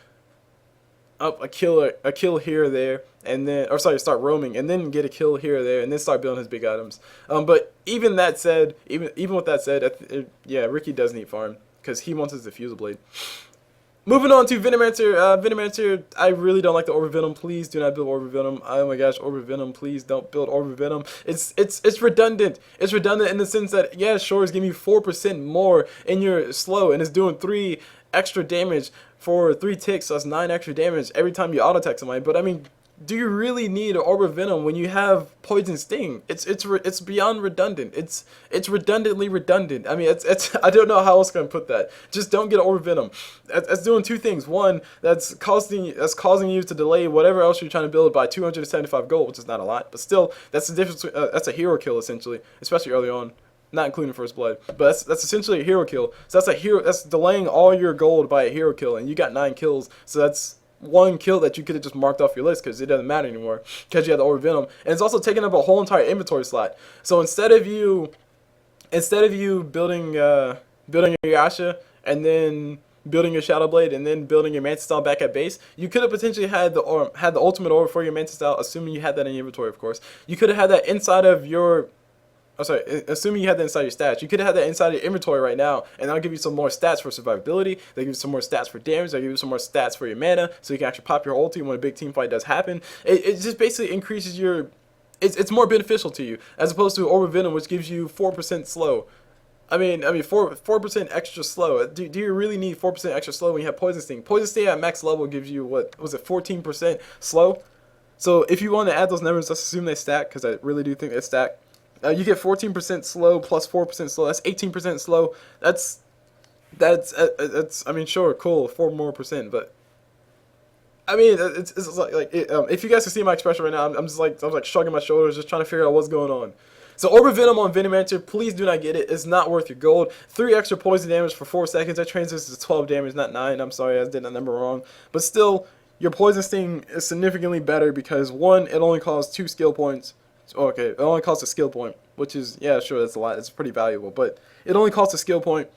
up a kill here or there, and then start roaming and then get a kill here or there, and then start building his big items. But even that said, even with that said, yeah, Riki does need farm because he wants his diffusal blade. Moving on to Venomancer. Venomancer, I really don't like the Orb of Venom. Please do not build Orb of Venom. Oh my gosh, Orb of Venom. Please don't build Orb of Venom. It's redundant. It's redundant in the sense that, yeah, sure, it's giving you 4% more in your slow, and it's doing 3 extra damage for 3 ticks, so that's 9 extra damage every time you auto attack somebody. But I mean, do you really need an Orb of Venom when you have Poison Sting? It's beyond redundant. It's redundantly redundant. I mean, it's I don't know how else can I put that. Just don't get an Orb of Venom. That's doing 2 things. One, that's causing you to delay whatever else you're trying to build by 275 gold, which is not a lot, but still, that's the difference. That's a hero kill essentially, especially early on. Not including First Blood, but that's essentially a hero kill. So that's delaying all your gold by a hero kill, and you got 9 kills. So that's 1 kill that you could have just marked off your list because it doesn't matter anymore because you have the Orb of Venom, and it's also taking up a whole entire inventory slot. So instead of you building your Yasha and then building your Shadow Blade and then building your Mantis Style back at base, you could have potentially had the ultimate orb for your Mantis Style, assuming you had that in your inventory, of course. You could have had that inside of your assuming you had that inside your stats, you could have had that inside your inventory right now, and that'll give you some more stats for survivability, they'll give you some more stats for damage, they'll give you some more stats for your mana, so you can actually pop your ulti when a big team fight does happen. It just basically increases your... It's more beneficial to you, as opposed to Orb of Venom, which gives you 4% slow. I mean 4% extra slow. Do you really need 4% extra slow when you have Poison Sting? Poison Sting at max level gives you, what was it, 14% slow? So if you want to add those numbers, let's assume they stack, because I really do think they stack. You get 14% slow plus 4% slow. That's 18% slow. That's I mean, sure, cool, 4% more, but I mean, it's if you guys can see my expression right now, I'm just like shrugging my shoulders, just trying to figure out what's going on. So Orb of Venom on Venomancer, please do not get it. It's not worth your gold. 3 extra poison damage for 4 seconds. That translates to 12 damage, not 9. I'm sorry, I did that number wrong. But still, your Poison Sting is significantly better because 1, it only costs 2 skill points. Okay, it only costs a skill point, which is, yeah, sure, that's a lot. It's pretty valuable, but it only costs a skill point,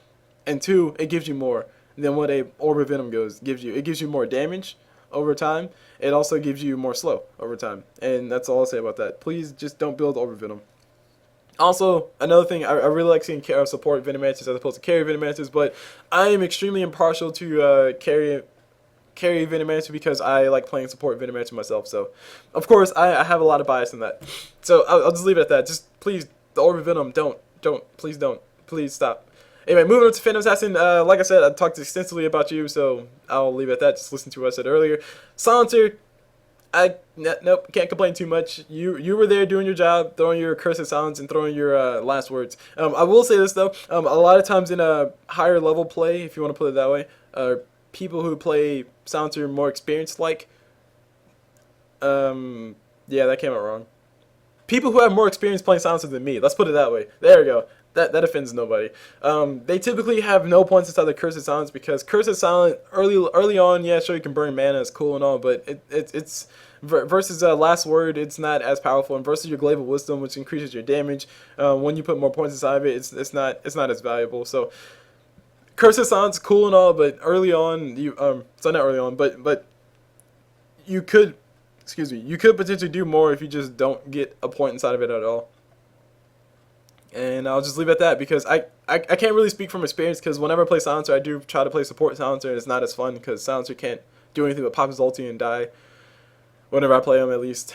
and 2, it gives you more. than what a Orb of Venom gives you. It gives you more damage over time. It also gives you more slow over time. And that's all I'll say about that. Please just don't build Orb of Venom. Also, another thing, I really like seeing support Venomancers as opposed to carry Venomancers, but I am extremely impartial to carry Venomancer because I like playing support Venomancer myself. So, of course, I have a lot of bias in that. So, I'll just leave it at that. Just please, the Orb of Venom, please don't. Please stop. Anyway, moving on to Phantom Assassin. Like I said, I talked extensively about you, so I'll leave it at that. Just listen to what I said earlier. Silencer. Nope, can't complain too much. You were there doing your job, throwing your curse of silence and throwing your last words. I will say this though, a lot of times in a higher level play, if you want to put it that way, people who play Silencer more experienced yeah, that came out wrong. People who have more experience playing Silencer than me, let's put it that way. There we go. That offends nobody. They typically have no points inside the Curse of Silence because Curse of Silence early on, yeah, sure you can burn mana, it's cool and all, but it's versus Last Word, it's not as powerful, and versus your Glaive of Wisdom, which increases your damage, when you put more points inside of it, it's not as valuable. So Curse of Silence, cool and all, but early on, so not early on, but you could potentially do more if you just don't get a point inside of it at all. And I'll just leave it at that because I can't really speak from experience because whenever I play Silencer, I do try to play support Silencer, and it's not as fun because Silencer can't do anything but pop his ulti and die. Whenever I play him, at least.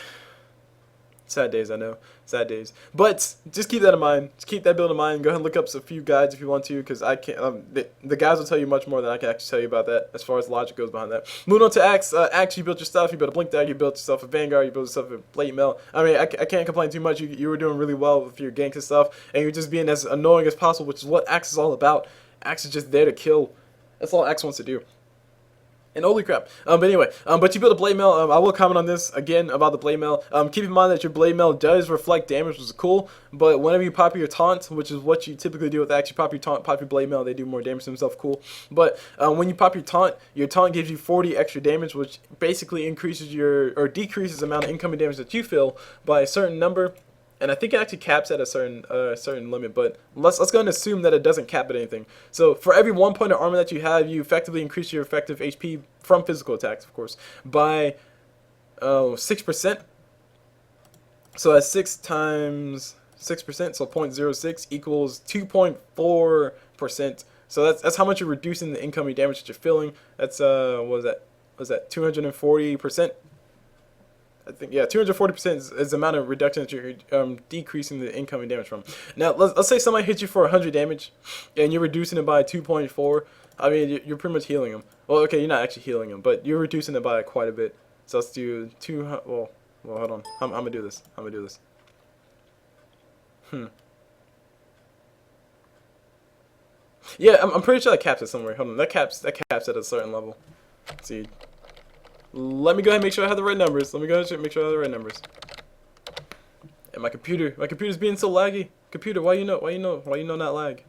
Sad days, I know. Sad days. But just keep that in mind. Just keep that build in mind. Go ahead and look up a few guides if you want to, because I can't. The guys will tell you much more than I can actually tell you about that, as far as logic goes behind that. Moving on to Axe. Axe, you built your stuff. You built a Blink Dagger. You built yourself a Vanguard. You built yourself a Blade Mail. I mean, I can't complain too much. You were doing really well with your ganks and stuff, and you're just being as annoying as possible, which is what Axe is all about. Axe is just there to kill. That's all Axe wants to do. And holy crap. But anyway, but you build a Blade Mail. I will comment on this again about the Blade Mail. Keep in mind that your Blade Mail does reflect damage, which is cool. But whenever you pop your taunt, which is what you typically do with Axe, you pop your taunt, pop your Blade Mail, they do more damage to themselves. Cool. But when you pop your taunt gives you 40 extra damage, which basically increases or decreases the amount of incoming damage that you feel by a certain number. And I think it actually caps at a certain limit, but let's go ahead and assume that it doesn't cap at anything. So for every 1 point of armor that you have, you effectively increase your effective HP from physical attacks, of course, by 6%. So that's 6 times 6%, so 0.06 equals 2.4%. So that's how much you're reducing the incoming damage that you're feeling. That's what was that 240%? I think, yeah, 240% is the amount of reduction that you're decreasing the incoming damage from. Now, let's say somebody hits you for 100 damage, and you're reducing it by 2.4. I mean, you're pretty much healing them. Well, okay, you're not actually healing them, but you're reducing it by quite a bit. So let's do 200. Well, hold on. I'm gonna do this. Yeah, I'm pretty sure that caps it somewhere. Hold on, that caps at a certain level. Let's see. Let me go ahead and make sure I have the right numbers. And my computer's being so laggy. Computer, why you not lag?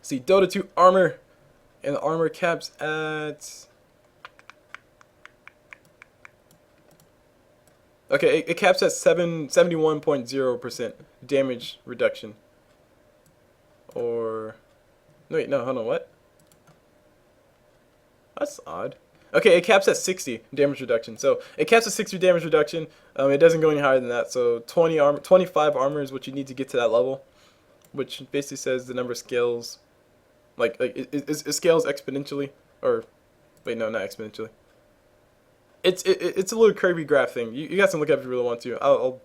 See, Dota 2 armor, and the armor caps at. Okay, it caps at 71.0% damage reduction. Or, no, wait, no, hold on, what? That's odd. Okay, it caps at 60 damage reduction. So it caps at 60 damage reduction. It doesn't go any higher than that. So 25 armor is what you need to get to that level, which basically says the number scales, like it scales exponentially. Or wait, no, not exponentially. It's a little curvy graph thing. You guys can look up if you really want to. I'll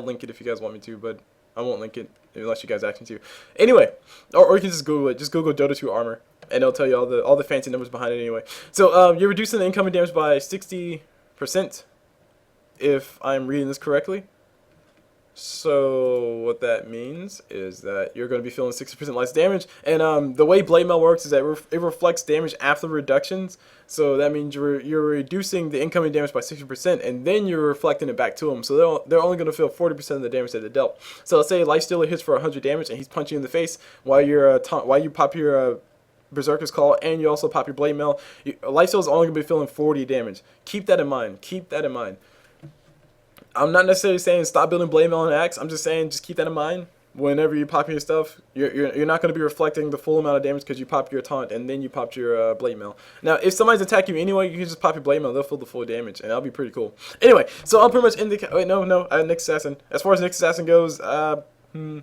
link it if you guys want me to, but I won't link it unless you guys ask me to. Anyway, or you can just Google it. Just Google Dota 2 armor, and it'll tell you all the fancy numbers behind it anyway. So you're reducing the incoming damage by 60%, if I'm reading this correctly. So what that means is that you're going to be feeling 60% less damage, and the way Blade Mail works is that it reflects damage after reductions. So that means you're reducing the incoming damage by 60%, and then you're reflecting it back to them. So they're only going to feel 40% of the damage that they dealt. So let's say Lifestealer hits for 100 damage, and he's punching you in the face while you pop your Berserker's Call, and you also pop your Blade Mail. Lifestealer is only going to be feeling 40 damage. Keep that in mind. I'm not necessarily saying stop building Blade Mail and Axe. I'm just saying just keep that in mind. whenever you pop your stuff, you're not going to be reflecting the full amount of damage because you pop your taunt and then you popped your blade mail. Now, if somebody's attacking you anyway, you can just pop your blade mail. They'll feel the full damage, and that'll be pretty cool. Anyway, so I'll pretty much end the... Wait, no, Nick Assassin. As far as Nick Assassin goes, No,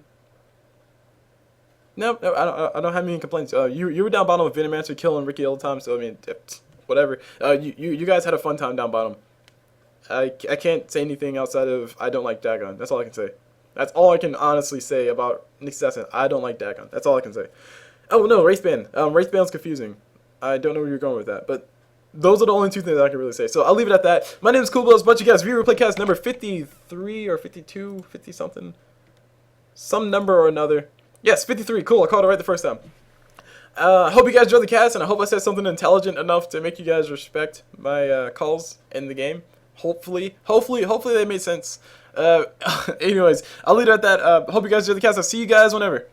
I don't have any complaints. You were down bottom with Venomancer killing Riki all the time, so I mean, whatever. You guys had a fun time down bottom. I can't say anything outside of I don't like Dagon. That's all I can say. That's all I can honestly say about Nick Assassin. I don't like Dagon. That's all I can say. Oh no, race ban. Race ban's confusing. I don't know where you're going with that, but those are the only two things I can really say. So I'll leave it at that. My name is Cool Blows. Bunch of guys. View replay cast number 53 or 52, 50 something, some number or another. Yes, 53. Cool. I called it right the first time. I hope you guys enjoyed the cast, and I hope I said something intelligent enough to make you guys respect my calls in the game. Hopefully they made sense. Anyways, I'll leave it at that. Hope you guys enjoyed the cast. I'll see you guys whenever.